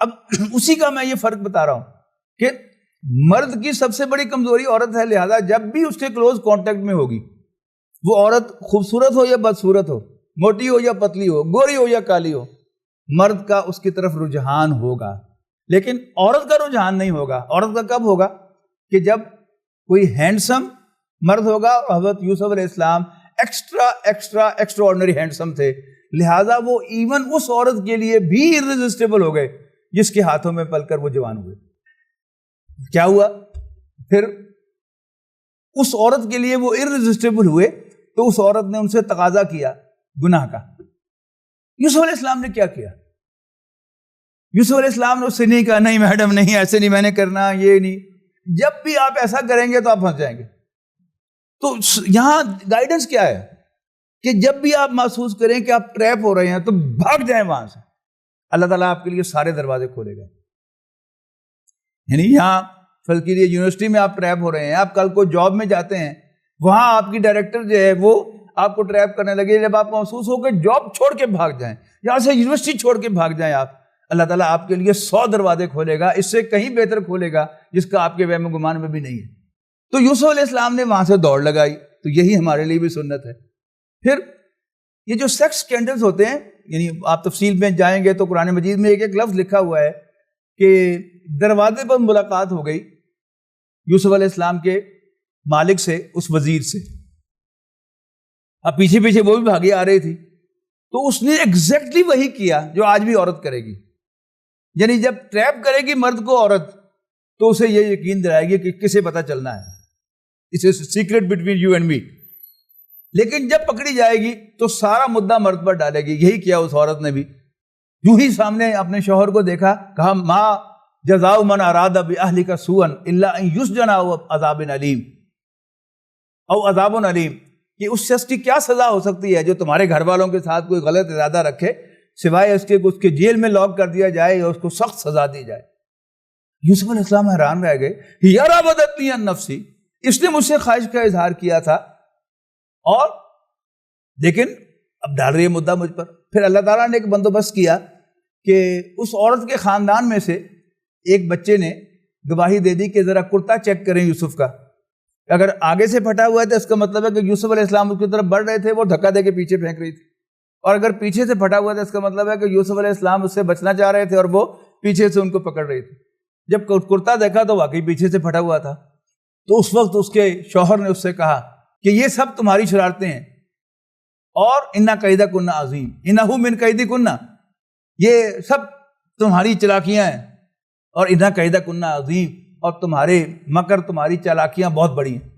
اب اسی کا میں یہ فرق بتا رہا ہوں کہ مرد کی سب سے بڑی کمزوری عورت ہے، لہذا جب بھی اس کے کلوز کانٹیکٹ میں ہوگی، وہ عورت خوبصورت ہو یا بدصورت ہو، موٹی ہو یا پتلی ہو، گوری ہو یا کالی ہو، مرد کا اس کی طرف رجحان ہوگا، لیکن عورت کا رجحان نہیں ہوگا۔ عورت کا کب ہوگا؟ کہ جب کوئی ہینڈسم مرد ہوگا، اور حضرت یوسف علیہ السلام ایکسٹرا آرڈنری ہینڈسم تھے، لہٰذا وہ ایون اس عورت کے لیے بھی irresistible ہو گئے جس کے ہاتھوں میں پل کر وہ جوان ہوئے۔ کیا ہوا پھر؟ اس عورت کے لیے وہ irresistible ہوئے تو اس عورت نے ان سے تقاضا کیا گناہ کا۔ یوسف علیہ السلام نے کیا کیا؟ یوسف علیہ السلام نے اس سے نہیں کہا نہیں میڈم نہیں، ایسے نہیں میں نے کرنا، یہ نہیں، جب بھی آپ ایسا کریں گے تو آپ پھنس جائیں گے۔ تو یہاں گائیڈنس کیا ہے کہ جب بھی آپ محسوس کریں کہ آپ ٹریپ ہو رہے ہیں تو بھاگ جائیں وہاں سے، اللہ تعالیٰ آپ کے لیے سارے دروازے کھولے گا۔ یعنی یہاں فرض کیجیے یونیورسٹی میں آپ ٹریپ ہو رہے ہیں، آپ کل کو جاب میں جاتے ہیں، وہاں آپ کی ڈائریکٹر جو ہے وہ آپ کو ٹریپ کرنے لگے، جب آپ محسوس ہو کہ جاب چھوڑ کے بھاگ جائیں، یہاں سے یونیورسٹی چھوڑ کے بھاگ جائیں آپ، اللہ تعالیٰ آپ کے لیے 100 دروازے کھولے گا، اس سے کہیں بہتر کھولے گا جس کا آپ کے وہم و گمان میں بھی نہیں ہے۔ تو یوسف علیہ السلام نے وہاں سے دوڑ لگائی، تو یہی ہمارے لیے بھی سنت ہے۔ پھر یہ جو سیکس سکینڈلز ہوتے ہیں، یعنی آپ تفصیل میں جائیں گے تو قرآن مجید میں ایک لفظ لکھا ہوا ہے کہ دروازے پر ملاقات ہو گئی یوسف علیہ السلام کے مالک سے، اس وزیر سے، اب پیچھے پیچھے وہ بھی بھاگی آ رہی تھی، تو اس نے ایگزیکٹلی وہی کیا جو آج بھی عورت کرے گی، یعنی جب ٹریپ کرے گی مرد کو عورت تو اسے یہ یقین دلائے گی کہ کسے پتہ چلنا ہے، it's a secret between you and me, لیکن جب پکڑی جائے گی تو سارا مدعا مرد پر ڈالے گی۔ یہی کیا اس عورت نے بھی، جو ہی سامنے اپنے شوہر کو دیکھا، کہا ما جزاء من اراد باہلک سوءا الا ان یسجن او عذاب علیم او عذاب علیم، کہ اس شخص کی کیا سزا ہو سکتی ہے جو تمہارے گھر والوں کے ساتھ کوئی غلط ارادہ رکھے، سوائے اس کے جیل میں لاک کر دیا جائے یا اس کو سخت سزا دی جائے۔ یوسف علیہ السلام حیران رہ گئے، یا راودتنی عن نفسی، اس نے مجھ سے خواہش کا اظہار کیا تھا، اور لیکن اب ڈال رہی ہے مدعا مجھ پر۔ پھر اللہ تعالیٰ نے ایک بندوبست کیا کہ اس عورت کے خاندان میں سے ایک بچے نے گواہی دے دی کہ ذرا کرتا چیک کریں یوسف کا، اگر آگے سے پھٹا ہوا ہے تو اس کا مطلب ہے کہ یوسف علیہ السلام اس کی طرف بڑھ رہے تھے، وہ دھکا دے کے پیچھے پھینک رہی تھی، اور اگر پیچھے سے پھٹا ہوا ہے تو اس کا مطلب ہے کہ یوسف علیہ السلام اس سے بچنا چاہ رہے تھے اور وہ پیچھے سے ان کو پکڑ رہی تھی۔ جب کرتا دیکھا تو واقعی پیچھے سے پھٹا ہوا تھا، تو اس وقت اس کے شوہر نے اس سے کہا کہ یہ سب تمہاری شرارتیں ہیں، اور اِنَّ کَیْدَکُنَّ عَظِیمٌ اِنَّهُ مِنْ کَیْدِکُنَّ، یہ سب تمہاری چلاکیاں ہیں، اور اِنَّ کَیْدَکُنَّ عَظِیمٌ، اور تمہارے مکر، تمہاری چالاکیاں بہت بڑی ہیں۔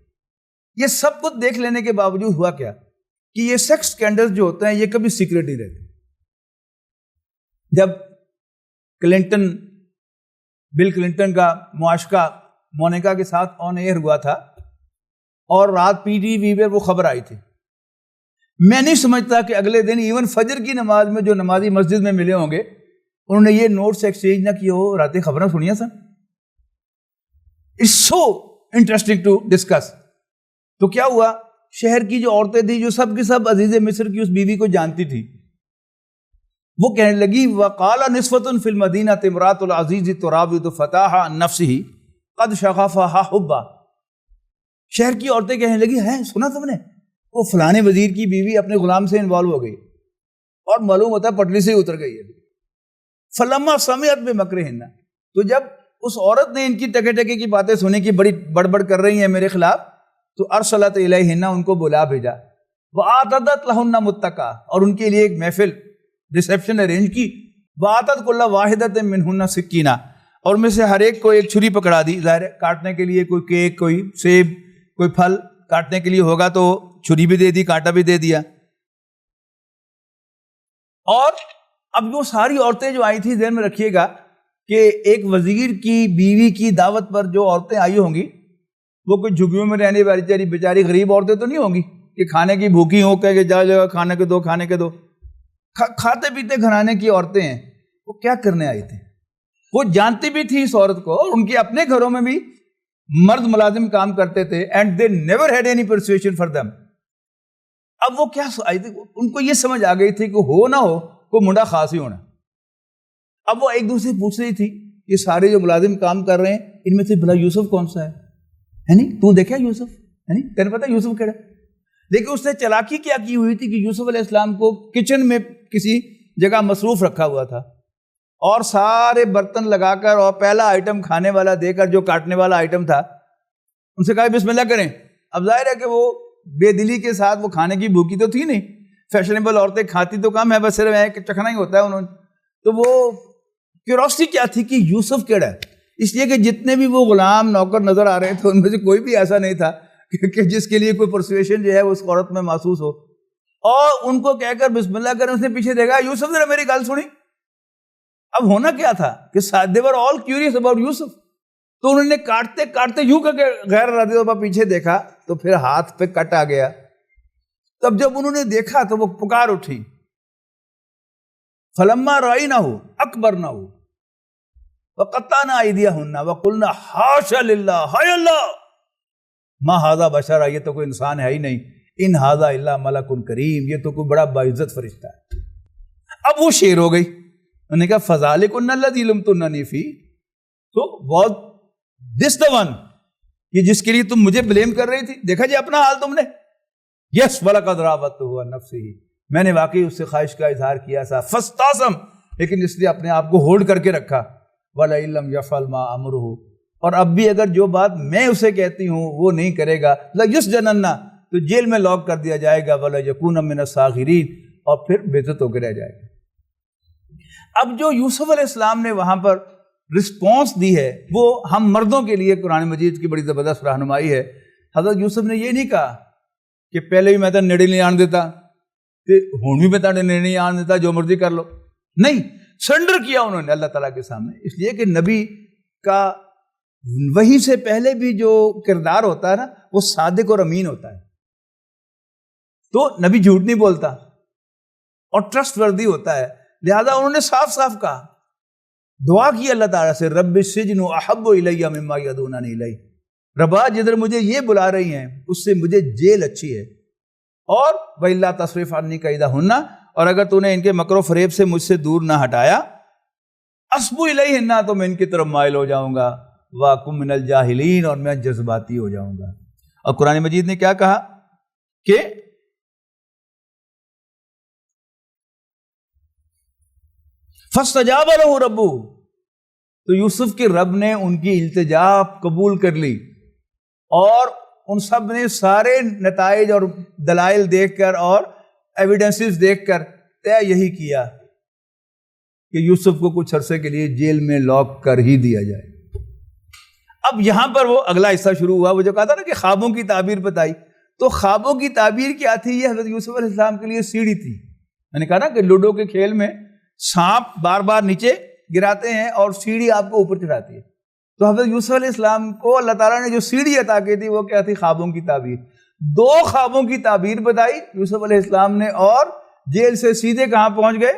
یہ سب کچھ دیکھ لینے کے باوجود ہوا کیا کہ یہ سیکس سکینڈلز جو ہوتے ہیں یہ کبھی سیکرٹ نہیں رہتے۔ جب بل کلنٹن کا معاشقہ مونیکا کے ساتھ آن ایئر ہوا تھا اور رات پی ٹی وی پہ وہ خبر آئی تھی، میں نہیں سمجھتا کہ اگلے دن ایون فجر کی نماز میں جو نمازی مسجد میں ملے ہوں گے انہوں نے یہ نوٹس ایکسچینج نہ کیے ہو، راتیں خبریں سنیا سن۔ It's so interesting to discuss. تو کیا ہوا، شہر کی جو عورتیں تھیں جو سب کی سب عزیز مصر کی اس بیوی کو جانتی تھی، وہ کہنے لگی وَقَالَ نِسْوَةٌ فِي الْمَدِينَةِ امْرَأَةُ الْعَزِيزِ تُرَاوِدُ فَتَاهَا عَن نَفْسِهِ قَدْ شَغَفَهَا حُبًّا۔ شہر کی عورتیں کہنے لگی ہیں سنا تم نے، وہ فلانے وزیر کی بیوی اپنے غلام سے انوالو ہو گئی اور معلوم ہوتا ہے پٹری سے ہی اتر گئی ہے۔ فَلَمَّا سَمِعَتْ بِمَكْرِهِنَّ، تو جب اس عورت نے ان کی ٹکے ٹکے کی باتیں سنی کہ بڑی بڑبڑ کر رہی ہیں میرے خلاف، تو ارسلت الیہن، ان کو بلا بھیجا، وَآتَدَتْ لَهُنَّ مُتَّكَأً، اور ان کے لیے ایک محفل ریسیپشن ارینج کی، وَآتَتْ كُلَّ وَاحِدَةٍ مِّنْهُنَّ سِكِّينًا، اور میں سے ہر ایک کو ایک چھری پکڑا دی، ظاہر ہے کاٹنے کے لیے کوئی کیک، کوئی سیب، کوئی پھل کاٹنے کے لیے ہوگا تو چھری بھی دے دی، کانٹا بھی دے دیا۔ اور اب وہ ساری عورتیں جو آئی تھی، ذہن میں رکھیے گا کہ ایک وزیر کی بیوی کی دعوت پر جو عورتیں آئی ہوں گی وہ کوئی جھگیوں میں رہنے والی بیچاری غریب عورتیں تو نہیں ہوں گی کہ کھانے کی بھوکی ہو کہ جا کھانے کے دو، کھانے کے دو۔ کھاتے پیتے گھرانے کی عورتیں ہیں، وہ کیا کرنے آئی تھی؟ وہ جانتی بھی تھی اس عورت کو، اور ان کے اپنے گھروں میں بھی مرد ملازم کام کرتے تھے، and they never had any persuasion for them. اب وہ کیا آئی تھی، ان کو یہ سمجھ آ گئی تھی کہ ہو نہ ہو کوئی منڈا خاص ہی ہونا، اب وہ ایک دوسرے پوچھ رہی تھی یہ سارے جو ملازم کام کر رہے ہیں ان میں سے بھلا یوسف کون سا ہے نہیں؟ تو دیکھا یوسف ہے نہیں؟ تیرے پتا یوسف کیڑا؟ لیکن اس نے چلاکی کیا کی ہوئی تھی کہ یوسف علیہ السلام کو کچن میں کسی جگہ مصروف رکھا ہوا تھا اور سارے برتن لگا کر اور پہلا آئٹم کھانے والا دے کر جو کاٹنے والا آئٹم تھا ان سے کہا بسم اللہ کریں. اب ظاہر ہے کہ وہ بے دلی کے ساتھ وہ کھانے کی بھوکی تو تھی نہیں, فیشنیبل عورتیں کھاتی تو کم ہے, بس صرف چکھنا ہی ہوتا ہے انہوں نے. تو وہ کیوروسٹی کیا تھی کہ یوسف کیڑا ہے, اس لیے کہ جتنے بھی وہ غلام نوکر نظر آ رہے تھے ان میں سے کوئی بھی ایسا نہیں تھا کہ جس کے لیے کوئی پرسویشن جو ہے اس عورت میں محسوس ہو. اور ان کو کہہ کر بسم اللہ کریں, اس نے پیچھے دیکھا یوسف ذرا میری گل سنی. اب ہونا کیا تھا کہ they were all curious about یوسف, تو انہوں نے کاٹتے کاٹتے یوں کر کے غیر ارادی طور پر پیچھے دیکھا تو پھر ہاتھ پہ کٹ آ گیا. تب جب انہوں نے دیکھا تو وہ پکار اٹھی, فلما رأیناہ اکبرناہ وقطعنا ایدیہن وقلنا حاش للہ, ہائے اللہ, ما ھذا بشر, یہ تو کوئی انسان ہے ہی نہیں, ان ھذا الا ملک کریم, یہ تو کوئی بڑا باعزت فرشتہ ہے. اب وہ شیر ہو گئی, انہوں نے کہا فذالکن الذی لمتننی فیہ, تو واز دس the one, یہ جس کے لیے تم مجھے بلیم کر رہی تھی, دیکھا جی اپنا حال تم نے. یس ولقد راودتہ عن نفسہ, میں نے واقعی اس سے خواہش کا اظہار کیا تھا, فاستعصم, لیکن اس نے اپنے آپ کو ہولڈ کر کے رکھا. وَلَئِن لَّمْ يَفْعَلْ مَا أَمُرُهُ, اور اب بھی اگر جو بات میں اسے کہتی ہوں وہ نہیں کرے گا, لَيُسْجَنَنَّ, تو جیل میں لاک کر دیا جائے گا, وَلَيَكُونَ مِنَ الصَّاغِرِينَ, اور پھر بے عزت ہو کے رہ جائے گا. اب جو یوسف علیہ السلام نے وہاں پر رسپانس دی ہے وہ ہم مردوں کے لیے قرآن مجید کی بڑی زبردست رہنمائی ہے. حضرت یوسف نے یہ نہیں کہا کہ پہلے بھی میں تو نیڑے نہیں آن دیتا, ہوں بھی میں تو نیڑے نہیں آن دیتا, جو مرضی کر لو. نہیں, سرنڈر کیا انہوں نے اللہ تعالیٰ کے سامنے, اس لیے کہ نبی کا وحی سے پہلے بھی جو کردار ہوتا ہے نا وہ صادق اور امین ہوتا ہے. تو نبی جھوٹ نہیں بولتا اور ٹرسٹ وردی ہوتا ہے. لہذا انہوں نے صاف صاف کہا, دعا کی اللہ تعالیٰ سے, رب السجن احب الی مما یدعوننی الیہ, ربا جدھر مجھے یہ بلا رہی ہیں اس سے مجھے جیل اچھی ہے. اور وَإِلَّا تَصْرِفْ عَنِّي كَيْدَهُنَّ, اور اگر تو نے ان کے مکر و فریب سے مجھ سے دور نہ ہٹایا, اصب الیہن, تو میں ان کی طرف مائل ہو جاؤں گا, وَأَكُن مِّنَ الْجَاهِلِينَ, اور میں جذباتی ہو جاؤں گا. اور قرآن مجید نے کیا کہا کہ فَاسْتَجَابَ لَهُ رَبُّهُ, تو یوسف کے رب نے ان کی التجا قبول کر لی, اور ان سب نے سارے نتائج اور دلائل دیکھ کر اور ایویڈنسز دیکھ کر طے یہی کیا کہ یوسف کو کچھ عرصے کے لیے جیل میں لاک کر ہی دیا جائے. اب یہاں پر وہ اگلا حصہ شروع ہوا, وہ جو کہا تھا نا کہ خوابوں کی تعبیر بتائی, تو خوابوں کی تعبیر کیا تھی؟ یہ حضرت یوسف علیہ السلام کے لیے سیڑھی تھی. میں نے کہا نا کہ لوڈو کے کھیل میں سانپ بار بار نیچے گراتے ہیں اور سیڑھی آپ کو اوپر چڑھاتی ہے. تو حضرت یوسف علیہ السلام کو اللہ تعالیٰ نے جو سیڑھی عطا کی تھی وہ کیا تھی؟ خوابوں کی تعبیر. 2 خوابوں کی تعبیر بتائی یوسف علیہ السلام نے, اور جیل سے سیدھے کہاں پہنچ گئے؟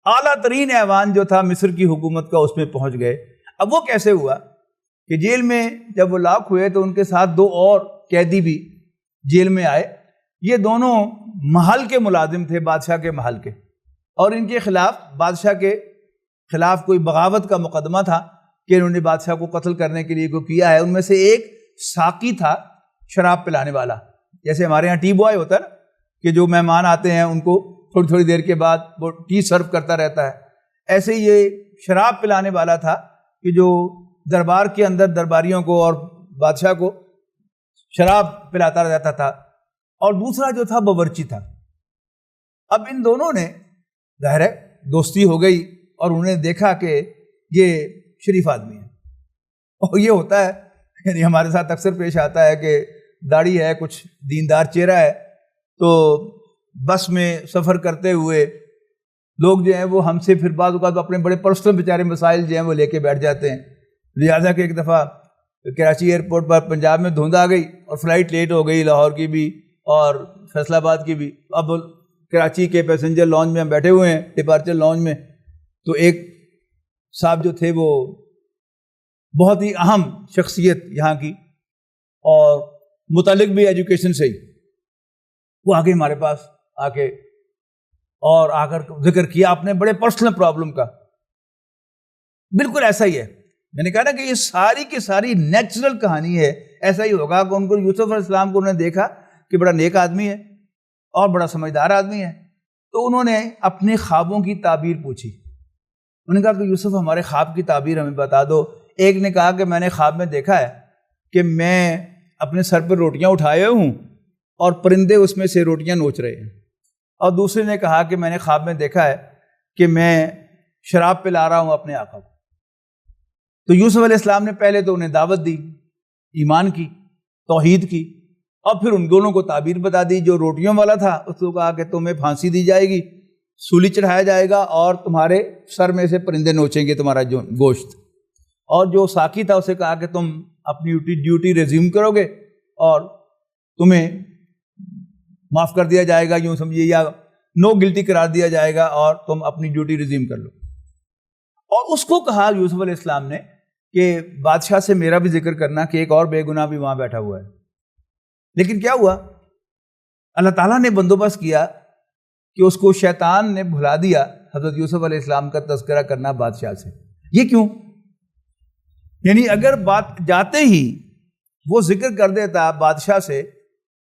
اعلیٰ ترین ایوان جو تھا مصر کی حکومت کا, اس میں پہنچ گئے. اب وہ کیسے ہوا کہ جیل میں جب وہ لاک ہوئے تو ان کے ساتھ 2 اور قیدی بھی جیل میں آئے. یہ دونوں محل کے ملازم تھے, بادشاہ کے محل کے, اور ان کے خلاف بادشاہ کے خلاف کوئی بغاوت کا مقدمہ تھا کہ انہوں نے بادشاہ کو قتل کرنے کے لیے کوئی کیا ہے. ان میں سے ایک ساقی تھا, شراب پلانے والا, جیسے ہمارے ہاں ٹی بوائے ہوتا ہے کہ جو مہمان آتے ہیں ان کو تھوڑی تھوڑی دیر کے بعد وہ ٹی سرو کرتا رہتا ہے, ایسے ہی یہ شراب پلانے والا تھا کہ جو دربار کے اندر درباریوں کو اور بادشاہ کو شراب پلاتا رہتا تھا. اور دوسرا جو تھا باورچی تھا. اب ان دونوں نے ظاہر ہے دوستی ہو گئی اور انہوں نے دیکھا کہ یہ شریف آدمی ہے, اور یہ ہوتا ہے یعنی ہمارے ساتھ اکثر پیش آتا ہے کہ داڑھی ہے, کچھ دیندار چہرہ ہے, تو بس میں سفر کرتے ہوئے لوگ جو ہیں وہ ہم سے پھر بعض اوقات اپنے بڑے پرسنل بیچارے مسائل جو ہیں وہ لے کے بیٹھ جاتے ہیں. لہٰذا کہ ایک دفعہ کراچی ایئرپورٹ پر پنجاب میں دھند آ گئی اور فلائٹ لیٹ ہو گئی, لاہور کی بھی اور فیصل آباد کی بھی. اب کراچی کے پیسنجر لانچ میں ہم بیٹھے ہوئے ہیں, ڈپارچر لانچ میں, تو ایک صاحب جو تھے وہ بہت ہی اہم شخصیت یہاں کی اور متعلق بھی ایجوکیشن سے ہی, وہ آگے ہمارے پاس آ کے اور آ کر ذکر کیا اپنے بڑے پرسنل پرابلم کا. بالکل ایسا ہی ہے. میں نے کہا نا کہ یہ ساری کی ساری نیچرل کہانی ہے. ایسا ہی ہوگا کہ ان کو یوسف علیہ السلام کو انہوں نے دیکھا کہ بڑا نیک آدمی ہے اور بڑا سمجھدار آدمی ہے, تو انہوں نے اپنے خوابوں کی تعبیر پوچھی. انہوں نے کہا کہ یوسف ہمارے خواب کی تعبیر ہمیں بتا دو. ایک نے کہا کہ میں نے خواب میں دیکھا ہے کہ میں اپنے سر پر روٹیاں اٹھائے ہوں اور پرندے اس میں سے روٹیاں نوچ رہے ہیں. اور دوسرے نے کہا کہ میں نے خواب میں دیکھا ہے کہ میں شراب پلا رہا ہوں اپنے آقا کو. تو یوسف علیہ السلام نے پہلے تو انہیں دعوت دی, ایمان کی, توحید کی, اور پھر ان دونوں کو تعبیر بتا دی. جو روٹیوں والا تھا اس کو کہا کہ تمہیں پھانسی دی جائے گی, سولی چڑھایا جائے گا اور تمہارے سر میں سے پرندے نوچیں گے تمہارا جو گوشت. اور جو ساقی تھا اسے کہا کہ تم اپنی ڈیوٹی ریزیوم کرو گے اور تمہیں معاف کر دیا جائے گا, یوں سمجھیے, یا نو گلٹی قرار دیا جائے گا اور تم اپنی ڈیوٹی ریزیوم کر لو. اور اس کو کہا یوسف علیہ السلام نے کہ بادشاہ سے میرا بھی ذکر کرنا کہ ایک اور بے گناہ بھی وہاں بیٹھا ہوا ہے. لیکن کیا ہوا, اللہ تعالیٰ نے بندوبست کیا کہ اس کو شیطان نے بھلا دیا حضرت یوسف علیہ السلام کا تذکرہ کرنا بادشاہ سے. یہ کیوں؟ یعنی اگر بات جاتے ہی وہ ذکر کر دیتا بادشاہ سے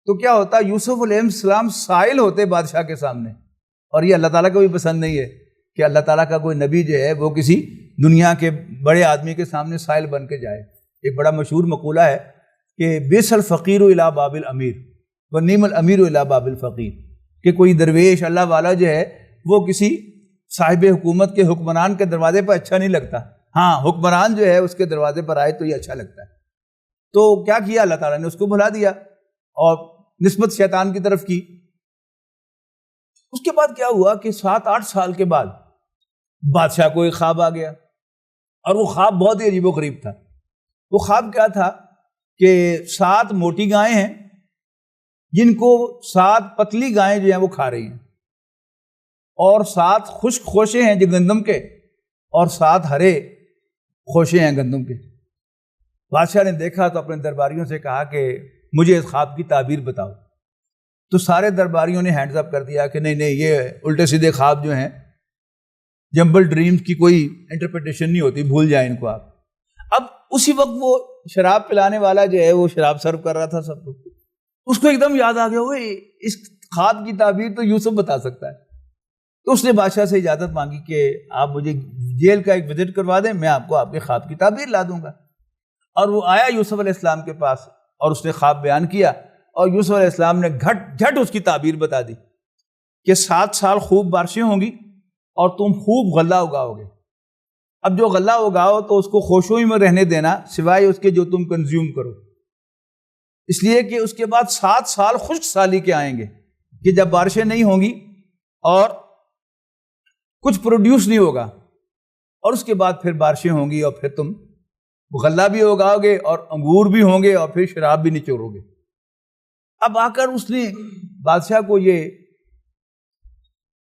تو کیا ہوتا, یوسف علیہ السلام سائل ہوتے بادشاہ کے سامنے. اور یہ اللہ تعالیٰ کو بھی پسند نہیں ہے کہ اللہ تعالیٰ کا کوئی نبی جو ہے وہ کسی دنیا کے بڑے آدمی کے سامنے سائل بن کے جائے. ایک بڑا مشہور مقولہ ہے کہ بیس الفقیر الی باب الامیر و نعم الامیر الی باب الفقیر, کہ کوئی درویش اللہ والا جو ہے وہ کسی صاحب حکومت کے حکمران کے دروازے پر اچھا نہیں لگتا, ہاں حکمران جو ہے اس کے دروازے پر آئے تو یہ اچھا لگتا ہے. تو کیا کیا اللہ تعالیٰ نے, اس کو بھلا دیا اور نسبت شیطان کی طرف کی. اس کے بعد کیا ہوا کہ 7-8 سال کے بعد بادشاہ کو ایک خواب آ گیا, اور وہ خواب بہت ہی عجیب و غریب تھا. وہ خواب کیا تھا کہ 7 موٹی گائیں ہیں جن کو 7 پتلی گائیں جو ہیں وہ کھا رہی ہیں, اور 7 خشک خوشے ہیں جو گندم کے, اور 7 ہرے خوشے ہیں گندم کے. بادشاہ نے دیکھا تو اپنے درباریوں سے کہا کہ مجھے اس خواب کی تعبیر بتاؤ. تو سارے درباریوں نے ہینڈز اپ کر دیا کہ نہیں یہ الٹے سیدھے خواب جو ہیں, جمبل ڈریمز کی کوئی انٹرپریٹیشن نہیں ہوتی, بھول جائیں ان کو آپ. اب اسی وقت وہ شراب پلانے والا جو ہے وہ شراب سرو کر رہا تھا سب کو, اس کو ایک دم یاد آ گیا, وہ اس خواب کی تعبیر تو یوسف بتا سکتا ہے. تو اس نے بادشاہ سے اجازت مانگی کہ آپ مجھے جیل کا ایک وزٹ کروا دیں, میں آپ کو آپ کے خواب کی تعبیر لا دوں گا. اور وہ آیا یوسف علیہ السلام کے پاس اور اس نے خواب بیان کیا, اور یوسف علیہ السلام نے جھٹ اس کی تعبیر بتا دی کہ 7 سال خوب بارشیں ہوں گی اور تم خوب غلہ اگاؤ گے. اب جو غلہ اگاؤ تو اس کو خوشوئی میں رہنے دینا سوائے اس کے جو تم کنزیوم کرو, اس لیے کہ اس کے بعد 7 سال خشک سالی کے آئیں گے کہ جب بارشیں نہیں ہوں گی اور کچھ پروڈیوس نہیں ہوگا, اور اس کے بعد پھر بارشیں ہوں گی اور پھر تم غلہ بھی اگاؤ گے اور انگور بھی ہوں گے اور پھر شراب بھی نچوڑو گے. اب آ کر اس نے بادشاہ کو یہ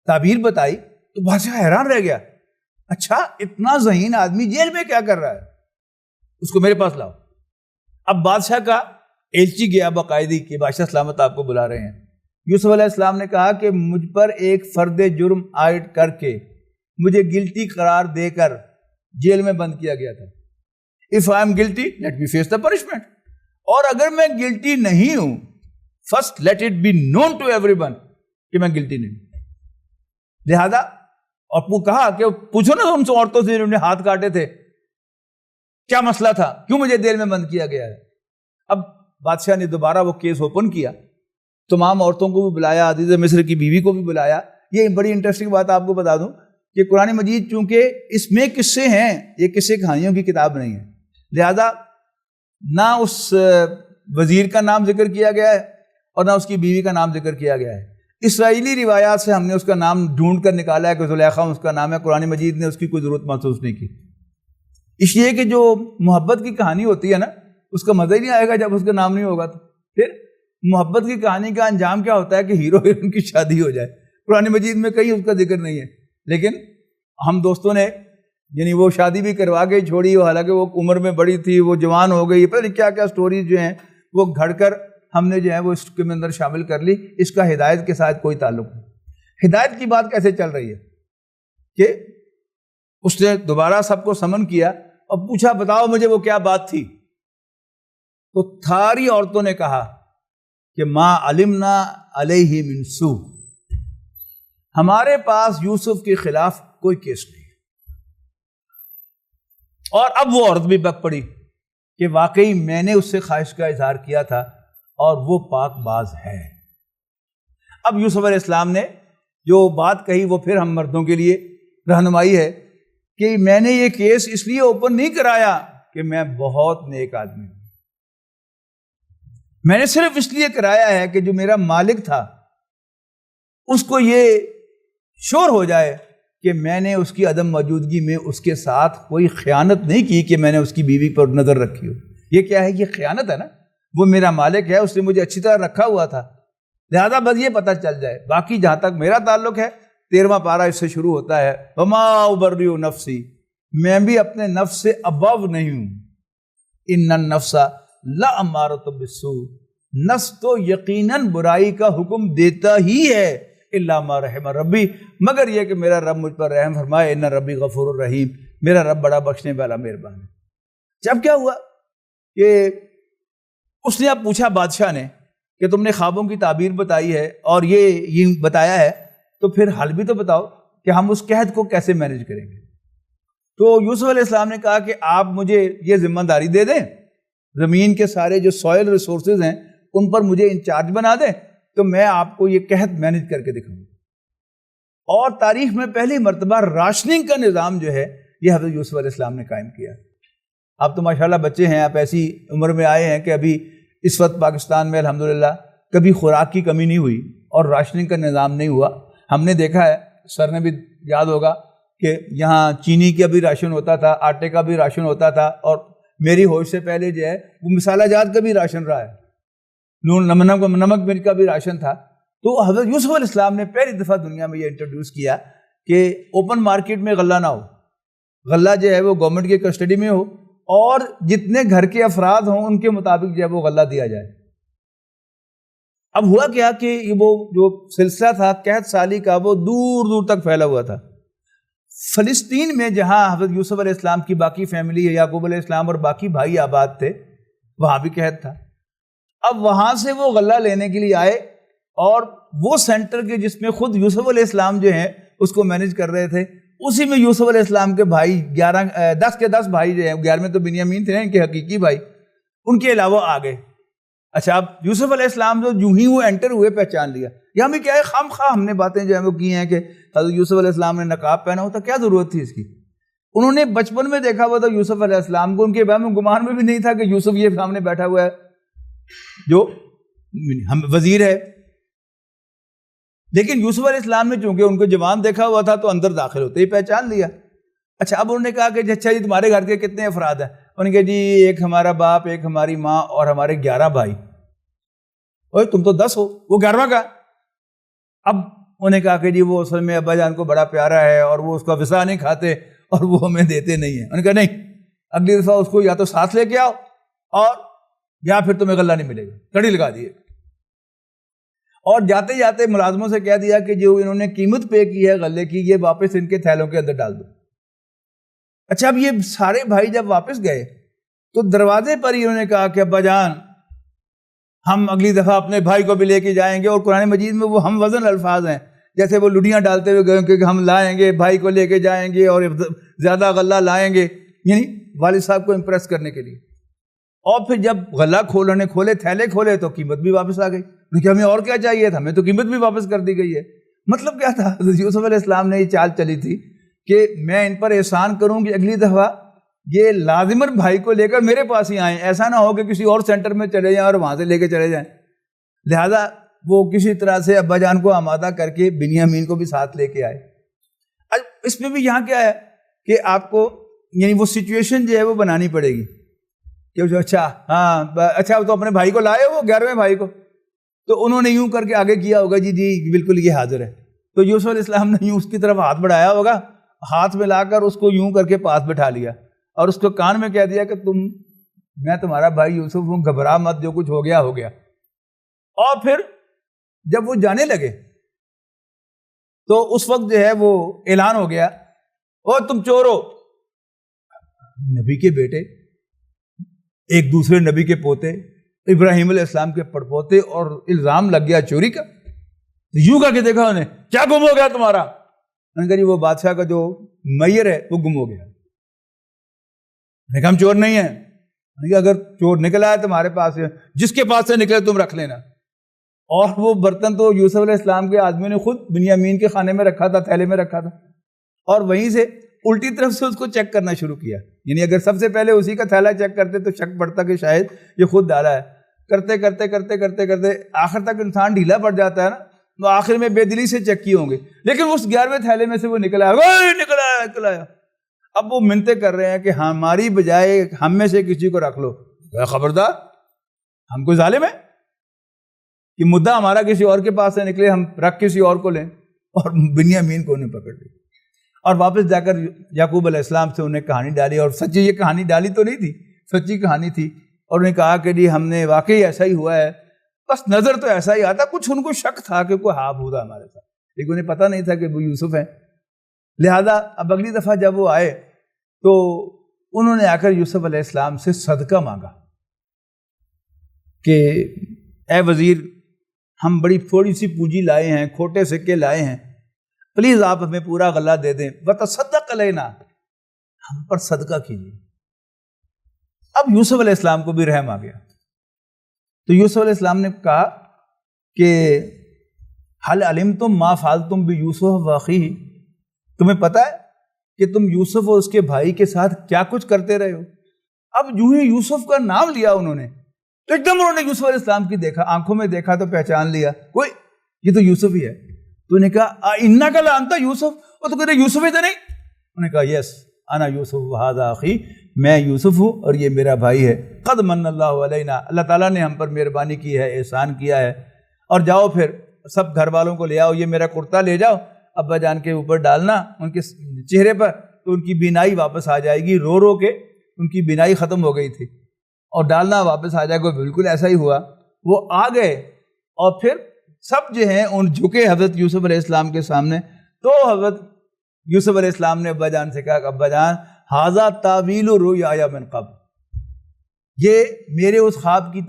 تعبیر بتائی تو بادشاہ حیران رہ گیا, اچھا اتنا ذہین آدمی جیل میں کیا کر رہا ہے, اس کو میرے پاس لاؤ. اب بادشاہ کا ایلچی گیا باقاعدگی کہ بادشاہ سلامت آپ کو بلا رہے ہیں. یوسف علیہ السلام نے کہا کہ مجھ پر ایک فرد جرم عائد کر کے مجھے گلٹی قرار دے کر جیل میں بند کیا گیا تھا. If I am guilty, let me face the punishment. اور اگر میں گلٹی نہیں ہوں, first let it be known to everyone کہ میں گلٹی نہیں. لہذا اور وہ کہا کہ پوچھو نا ان سے عورتوں سے جنہوں نے ہاتھ کاٹے تھے, کیا مسئلہ تھا, کیوں مجھے جیل میں بند کیا گیا ہے. اب بادشاہ نے دوبارہ وہ کیس اوپن کیا, تمام عورتوں کو بھی بلایا, عزیز مصر کی بیوی کو بھی بلایا. یہ بڑی انٹرسٹنگ بات آپ کو بتا دوں کہ قرآن مجید چونکہ اس میں قصے ہیں, یہ قصے کہانیوں کی کتاب نہیں ہے, لہذا نہ اس وزیر کا نام ذکر کیا گیا ہے اور نہ اس کی بیوی کا نام ذکر کیا گیا ہے. اسرائیلی روایات سے ہم نے اس کا نام ڈھونڈ کر نکالا ہے کہ زلیخا اس کا نام ہے. قرآن مجید نے اس کی کوئی ضرورت محسوس نہیں کی, اس لیے کہ جو محبت کی کہانی ہوتی ہے نا, اس کا مزہ ہی نہیں آئے گا جب اس کا نام نہیں ہوگا. تو پھر محبت کی کہانی کا انجام کیا ہوتا ہے کہ ہیرو ہیروئن کی شادی ہو جائے. قرآن مجید میں کہیں اس کا ذکر نہیں ہے, لیکن ہم دوستوں نے یعنی وہ شادی بھی کروا کے چھوڑی, حالانکہ وہ عمر میں بڑی تھی, وہ جوان ہو گئی, پتہ نہیں کیا کیا سٹوریز جو ہیں وہ گھڑ کر ہم نے جو ہے وہ اس کے اندر شامل کر لی. اس کا ہدایت کے ساتھ کوئی تعلق نہیں. ہدایت کی بات کیسے چل رہی ہے کہ اس نے دوبارہ سب کو سمن کیا اور پوچھا بتاؤ مجھے وہ کیا بات تھی. تو ساری عورتوں نے کہا کہ ما علمنا علیہ من سوء، ہمارے پاس یوسف کے خلاف کوئی کیس نہیں. اور اب وہ عورت بھی بک پڑی کہ واقعی میں نے اس سے خواہش کا اظہار کیا تھا اور وہ پاک باز ہے. اب یوسف علیہ السلام نے جو بات کہی وہ پھر ہم مردوں کے لیے رہنمائی ہے کہ میں نے یہ کیس اس لیے اوپن نہیں کرایا کہ میں بہت نیک آدمی ہوں، میں نے صرف اس لیے کرایا ہے کہ جو میرا مالک تھا اس کو یہ شور ہو جائے کہ میں نے اس کی عدم موجودگی میں اس کے ساتھ کوئی خیانت نہیں کی کہ میں نے اس کی بیوی پر نظر رکھی ہو. یہ کیا ہے؟ یہ خیانت ہے نا. وہ میرا مالک ہے، اس نے مجھے اچھی طرح رکھا ہوا تھا، لہذا بس یہ پتہ چل جائے. باقی جہاں تک میرا تعلق ہے 13واں پارہ اس سے شروع ہوتا ہے وما ابرئ نفسی، میں بھی اپنے نفس سے ابو نہیں ہوں. ان النفس لامارۃ بالسوء، نفس تو یقیناً برائی کا حکم دیتا ہی ہے الا ما رحم ربی، مگر یہ کہ میرا رب مجھ پر رحم فرمائے. ان ربی غفور الرحیم، میرا رب بڑا بخشنے والا مہربان ہے. جب کیا ہوا کہ اس نے اب پوچھا بادشاہ نے کہ تم نے خوابوں کی تعبیر بتائی ہے اور یہ بتایا ہے، تو پھر حل بھی تو بتاؤ کہ ہم اس قحط کو کیسے مینج کریں گے. تو یوسف علیہ السلام نے کہا کہ آپ مجھے یہ ذمہ داری دے دیں، زمین کے سارے جو سوئل ریسورسز ہیں ان پر مجھے انچارج بنا دیں، تو میں آپ کو یہ قحط مینج کر کے دکھاؤں. اور تاریخ میں پہلی مرتبہ راشننگ کا نظام جو ہے یہ حضرت یوسف علیہ السلام نے قائم کیا. آپ تو ماشاءاللہ بچے ہیں، آپ ایسی عمر میں آئے ہیں کہ ابھی اس وقت پاکستان میں الحمدللہ کبھی خوراک کی کمی نہیں ہوئی اور راشننگ کا نظام نہیں ہوا. ہم نے دیکھا ہے، سر نے بھی یاد ہوگا کہ یہاں چینی کا بھی راشن ہوتا تھا، آٹے کا بھی راشن ہوتا تھا، اور میری ہوش سے پہلے جو ہے وہ مسالہ جات کا بھی راشن رہا ہے، نمک مرچ کا بھی راشن تھا. تو حضرت یوسف علیہ السلام نے پہلی دفعہ دنیا میں یہ انٹروڈیوس کیا کہ اوپن مارکیٹ میں غلہ نہ ہو، غلہ جو ہے وہ گورنمنٹ کے کسٹڈی میں ہو اور جتنے گھر کے افراد ہوں ان کے مطابق جو ہے وہ غلہ دیا جائے. اب ہوا کیا کہ وہ جو سلسلہ تھا قحط سالی کا وہ دور دور تک پھیلا ہوا تھا. فلسطین میں جہاں حضرت یوسف علیہ السلام کی باقی فیملی، یعقوب علیہ السلام اور باقی بھائی آباد تھے، وہاں بھی قحط تھا. اب وہاں سے وہ غلہ لینے کے لیے آئے اور وہ سینٹر کے جس میں خود یوسف علیہ السلام جو ہیں اس کو مینج کر رہے تھے، اسی میں یوسف علیہ السلام کے بھائی 10 کے 10 بھائی جو ہیں، 11 تو بنیامین تھے ان کے حقیقی بھائی، ان کے علاوہ آ گئے. اچھا، اب یوسف علیہ السلام جو ہی وہ انٹر ہوئے پہچان لیا. یہاں بھی کیا ہے، خام خواہ ہم نے باتیں جو ہیں وہ کی ہیں کہ حضرت یوسف علیہ السلام نے نقاب پہنا ہوتا، کیا ضرورت تھی اس کی؟ انہوں نے بچپن میں دیکھا ہوا تھا یوسف علیہ السلام کو، ان کے وہم گمان میں بھی نہیں تھا کہ یوسف یہ سامنے بیٹھا ہوا ہے جو ہم وزیر ہے. لیکن یوسف علیہ السلام نے چونکہ ان کو جوان دیکھا ہوا تھا تو اندر داخل ہوتے ہی پہچان لیا. اچھا، اب انہوں نے کہا کہ اچھا جی تمہارے گھر کے کتنے افراد ہیں؟ انہوں نے کہا جی ایک ہمارا باپ، ایک ہماری ماں اور ہمارے 11 بھائی. اوہ تم تو 10 ہو، وہ 11واں کا. اب انہوں نے کہا کہ جی وہ اصل میں ابا جان کو بڑا پیارا ہے اور وہ اس کا وسا نہیں کھاتے اور وہ ہمیں دیتے نہیں ہیں. انہوں نے کہا نہیں، اگلی دفعہ اس کو یا تو ساتھ لے کے آؤ اور یا پھر تمہیں غلہ نہیں ملے گا. کڑی لگا دیے اور جاتے جاتے ملازموں سے کہہ دیا کہ جو انہوں نے قیمت پے کی ہے غلے کی، یہ واپس ان کے تھیلوں کے اندر ڈال دو. اچھا، اب یہ سارے بھائی جب واپس گئے تو دروازے پر ہی انہوں نے کہا کہ ابا جان ہم اگلی دفعہ اپنے بھائی کو بھی لے کے جائیں گے. اور قرآن مجید میں وہ ہم وزن الفاظ ہیں، جیسے وہ لڈیاں ڈالتے ہوئے گئے کہ ہم لائیں گے، بھائی کو لے کے جائیں گے اور زیادہ غلہ لائیں گے، یعنی والد صاحب کو امپریس کرنے کے لیے. اور پھر جب غلہ کھولے تھیلے کھولے تو قیمت بھی واپس آ گئی. کہ ہمیں اور کیا چاہیے تھا، ہمیں تو قیمت بھی واپس کر دی گئی ہے. مطلب کیا تھا؟ حضرت یوسف علیہ السلام نے یہ چال چلی تھی کہ میں ان پر احسان کروں کہ اگلی دفعہ یہ لازماً بھائی کو لے کر میرے پاس ہی آئیں، ایسا نہ ہو کہ کسی اور سینٹر میں چلے جائیں اور وہاں سے لے کے چلے جائیں. لہذا وہ کسی طرح سے ابا جان کو آمادہ کر کے بنیامین کو بھی ساتھ لے کے آئے. اس میں بھی یہاں کیا ہے کہ آپ کو یعنی وہ سچویشن جو ہے وہ بنانی پڑے گی کہ اچھا ہاں اچھا تو اپنے بھائی کو لائے وہ 11ویں بھائی کو، تو انہوں نے یوں کر کے آگے کیا ہوگا جی بالکل یہ حاضر ہے. تو یوسف علیہ السلام نے یوں اس کی طرف ہاتھ بڑھایا ہوگا، ہاتھ میں لا کر اس کو یوں کر کے پاس بٹھا لیا اور اس کو کان میں کہہ دیا کہ میں تمہارا بھائی یوسف ہوں، گھبرا مت، جو کچھ ہو گیا ہو گیا. اور پھر جب وہ جانے لگے تو اس وقت جو ہے وہ اعلان ہو گیا، او تم چور ہو. نبی کے بیٹے، ایک دوسرے نبی کے پوتے، ابراہیم علیہ السلام کے پڑپوتے، اور الزام لگ گیا چوری کا. یوں کہا کہ دیکھا انہیں، کیا گم ہو گیا تمہارا؟ میں نے کہا جی وہ بادشاہ کا جو میئر ہے وہ گم ہو گیا. میں نے کہا ہم چور نہیں ہیں. میں نے کہا اگر چور نکلا ہے تمہارے پاس ہے، جس کے پاس سے نکلے تم رکھ لینا. اور وہ برتن تو یوسف علیہ السلام کے آدمی نے خود بنیامین کے خانے میں رکھا تھا، تھیلے میں رکھا تھا، اور وہیں سے الٹی طرف سے اس کو چیک کرنا شروع کیا. یعنی اگر سب سے پہلے اسی کا تھیلا چیک کرتے تو شک پڑتا کہ شاید یہ خود ڈالا ہے. کرتے کرتے کرتے کرتے کرتے آخر تک انسان ڈھیلا پڑ جاتا ہے نا، تو آخر میں بے دلی سے چیک کیے ہوں گے، لیکن اس 11ویں تھیلے میں سے وہ نکلا ہے. اب وہ منتیں کر رہے ہیں کہ ہماری بجائے ہم میں سے کسی کو رکھ لو. خبردار، ہم کوئی ظالم ہے کہ مدعا ہمارا کسی اور کے پاس سے نکلے، ہم رکھ کسی اور کو لیں. اور بنیامین کو انہیں پکڑ لیا اور واپس جا کر یعقوب علیہ السلام سے انہیں کہانی ڈالی. اور سچی یہ کہانی ڈالی تو نہیں تھی، سچی کہانی تھی. اور انہیں کہا کہ جی ہم نے واقعی ایسا ہی ہوا ہے، بس نظر تو ایسا ہی آتا، کچھ ان کو شک تھا کہ کوئی ہاتھ ہوتا ہمارے ساتھ، لیکن انہیں پتہ نہیں تھا کہ وہ یوسف ہیں. لہذا اب اگلی دفعہ جب وہ آئے تو انہوں نے آ کر یوسف علیہ السلام سے صدقہ مانگا کہ اے وزیر، ہم بڑی تھوڑی سی پونجی لائے ہیں، کھوٹے سکے لائے ہیں، پلیز آپ ہمیں پورا غلہ دے دیں. وتصدق علینا، ہم پر صدقہ کیجیے. اب یوسف علیہ السلام کو بھی رحم آ گیا. تو یوسف علیہ السلام نے کہا کہ حل علمتم ما فعلتم بیوسف واخیہ، تمہیں پتہ ہے کہ تم یوسف اور اس کے بھائی کے ساتھ کیا کچھ کرتے رہے ہو؟ اب جو ہی یوسف کا نام لیا انہوں نے تو ایک دم انہوں نے یوسف علیہ السلام کی دیکھا، آنکھوں میں دیکھا تو پہچان لیا، کوئی یہ تو یوسف ہی ہے. تو انہیں کہا انک لانت یوسف، وہ تو کہتے یوسف ہی تو نہیں. انہوں نے کہا یس انا یوسف وھذا اخی، میں یوسف ہوں اور یہ میرا بھائی ہے. قد من اللہ علینا، اللہ تعالیٰ نے ہم پر مہربانی کی ہے، احسان کیا ہے. اور جاؤ پھر سب گھر والوں کو لے آؤ، یہ میرا کرتا لے جاؤ ابا جان کے اوپر ڈالنا، ان کے چہرے پر، تو ان کی بینائی واپس آ جائے گی. رو رو کے ان کی بینائی ختم ہو گئی تھی، اور ڈالنا واپس آ جائے گا. بالکل ایسا ہی ہوا. وہ آ گئے اور پھر سب جو ہیں ان جھکے حضرت یوسف علیہ السلام کے سامنے. تو حضرت یوسف علیہ السلام نے ابا جان سے کہا کہ ابا جان ھذا تاویل رؤیا من قبل، یہ میرے اس خواب کی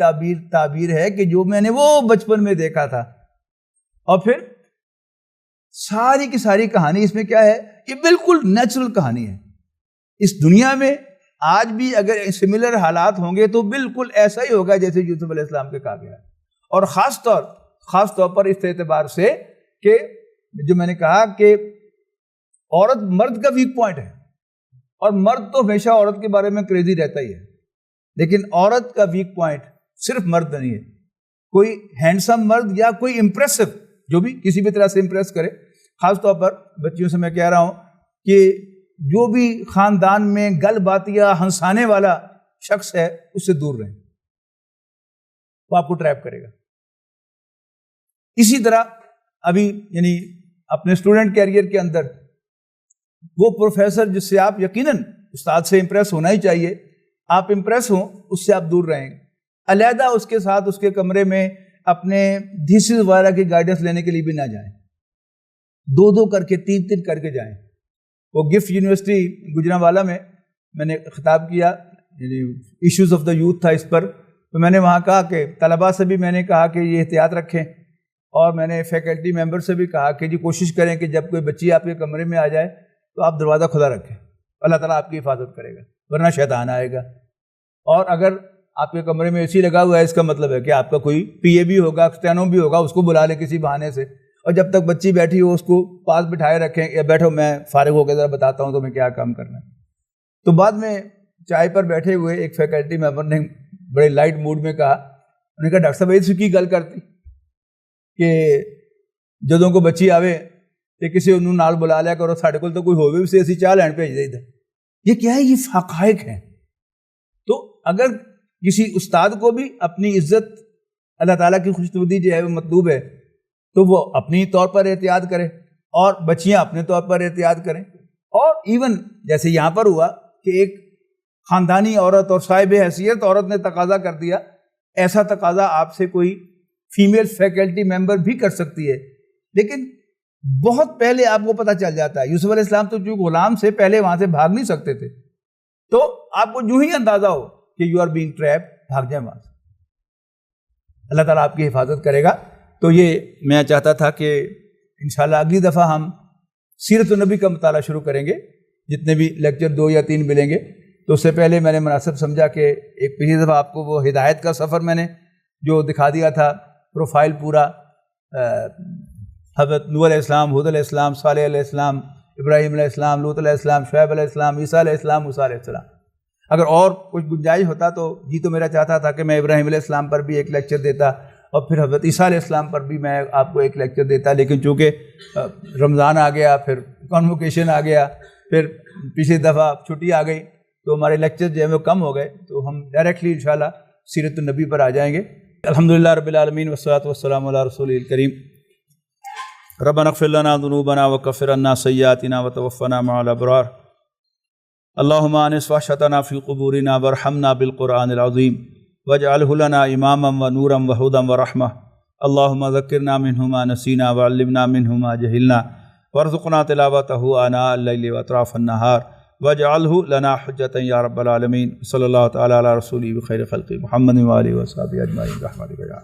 تعبیر ہے کہ جو میں نے وہ بچپن میں دیکھا تھا. اور پھر ساری کی ساری کہانی اس میں کیا ہے، یہ بالکل نیچرل کہانی ہے. اس دنیا میں آج بھی اگر سملر حالات ہوں گے تو بالکل ایسا ہی ہوگا جیسے یوسف علیہ السلام کے کہا گیا ہے. اور خاص طور پر اس اعتبار سے کہ جو میں نے کہا کہ عورت مرد کا ویک پوائنٹ ہے، اور مرد تو ہمیشہ عورت کے بارے میں کریزی رہتا ہی ہے، لیکن عورت کا ویک پوائنٹ صرف مرد نہیں ہے. کوئی ہینڈسم مرد یا کوئی امپریسو جو بھی کسی بھی طرح سے امپریس کرے، خاص طور پر بچیوں سے میں کہہ رہا ہوں کہ جو بھی خاندان میں گل باتیا ہنسانے والا شخص ہے اس سے دور رہیں، وہ آپ کو ٹریپ کرے گا. اسی طرح ابھی یعنی اپنے اسٹوڈنٹ کیریئر کے اندر وہ پروفیسر جس سے آپ یقیناً استاد سے امپریس ہونا ہی چاہیے، آپ امپریس ہوں اس سے آپ دور رہیں. علیحدہ اس کے ساتھ اس کے کمرے میں اپنے تھیسس وغیرہ کی گائیڈنس لینے کے لیے بھی نہ جائیں، دو کر کے تین کر کے جائیں. وہ گفٹ یونیورسٹی گجرانوالا میں نے خطاب کیا، یعنی ایشوز آف دا یوتھ تھا اس پر. تو میں نے وہاں کہا کہ طلباء سے بھی میں نے کہا کہ یہ احتیاط رکھیں، اور میں نے فیکلٹی ممبر سے بھی کہا کہ جی کوشش کریں کہ جب کوئی بچی آپ کے کمرے میں آ جائے تو آپ دروازہ کھلا رکھیں، اللہ تعالیٰ آپ کی حفاظت کرے گا، ورنہ شیطان آئے گا. اور اگر آپ کے کمرے میں اے سی لگا ہوا ہے، اس کا مطلب ہے کہ آپ کا کوئی پی اے بھی ہوگا، اسٹینو بھی ہوگا، اس کو بلا لیں کسی بہانے سے. اور جب تک بچی بیٹھی ہو اس کو پاس بٹھائے رکھیں، یا بیٹھو میں فارغ ہو کے ذرا بتاتا ہوں تمہیں کیا کام کرنا ہے. تو بعد میں چائے پر بیٹھے ہوئے ایک فیکلٹی ممبر نے بڑے لائٹ موڈ میں کہا، انہوں نے کہا ڈاکٹر صاحب اس کی گل کرتی کہ جدوں کو بچی آوے تے کسی انہوں نال بلا لیا کرو، ساڈے کول تو کوئی ہووے بھی اسی چاہ لین بھیج دے. یہ کیا ہے؟ یہ حقائق ہیں. تو اگر کسی استاد کو بھی اپنی عزت، اللہ تعالیٰ کی خوشنودی جو ہے وہ مطلوب ہے، تو وہ اپنی طور پر احتیاط کرے، اور بچیاں اپنے طور پر احتیاط کریں. اور ایون جیسے یہاں پر ہوا کہ ایک خاندانی عورت اور صاحب حیثیت عورت نے تقاضا کر دیا، ایسا تقاضا آپ سے کوئی فیمیل فیکلٹی ممبر بھی کر سکتی ہے، لیکن بہت پہلے آپ کو پتہ چل جاتا ہے. یوسف علیہ السلام تو جو غلام سے پہلے وہاں سے بھاگ نہیں سکتے تھے, تو آپ کو جو ہی اندازہ ہو کہ یو آر بینگ ٹریپ, بھاگ جائیں وہاں سے. اللہ تعالیٰ آپ کی حفاظت کرے گا. تو یہ میں چاہتا تھا کہ انشاءاللہ اگلی دفعہ ہم سیرت النبی کا مطالعہ شروع کریں گے, جتنے بھی لیکچر 2 یا 3 ملیں گے. تو اس سے پہلے میں نے مناسب سمجھا کہ ایک پچھلی دفعہ آپ کو وہ ہدایت کا سفر میں نے جو دکھا دیا تھا, پروفائل پورا, حضرت نوح علیہ السلام, ہود علیہ السلام, صالح علیہ السلام, ابراہیم علیہ السلام, لوط علیہ السلام, شعیب علیہ السلام, عیسیٰ علیہ السلام, موسیٰ علیہ السلام. اگر اور کچھ گنجائش ہوتا تو جی تو میرا چاہتا تھا کہ میں ابراہیم علیہ السلام پر بھی ایک لیکچر دیتا, اور پھر حضرت عیسیٰ علیہ السلام پر بھی میں آپ کو ایک لیکچر دیتا, لیکن چونکہ رمضان آ گیا, پھر کانوکیشن آ گیا, پھر پچھلی دفعہ چھٹی آ گئی, تو ہمارے لیکچر جو ہے وہ کم ہو گئے. تو ہم ڈائریکٹلی انشاءاللہ سیرت النبی پر آ جائیں گے. الحمدللہ رب العالمین والصلاۃ والسلام علی رسول الکریم. ربنا اغفر لنا ذنوبنا وکفر عنا سیئاتنا وتوفنا مع الابرار. اللہم آنس وحشتنا فی قبورنا وارحمنا بالقرآن العظیم واجعلہ لنا اماما ونورا وہدی ورحمہ. اللہم ذکرنا منہ ما نسینا وعلمنا منہ ما جہلنا وارزقنا تلاوتہ آناء اللیل واطراف النہار واجعلہ لنا حجتا یا رب العالمین. صلی اللہ تعالی علی رسولہ بخیر خلق محمد وآلہ وصحبہ اجمعین برحمتک یا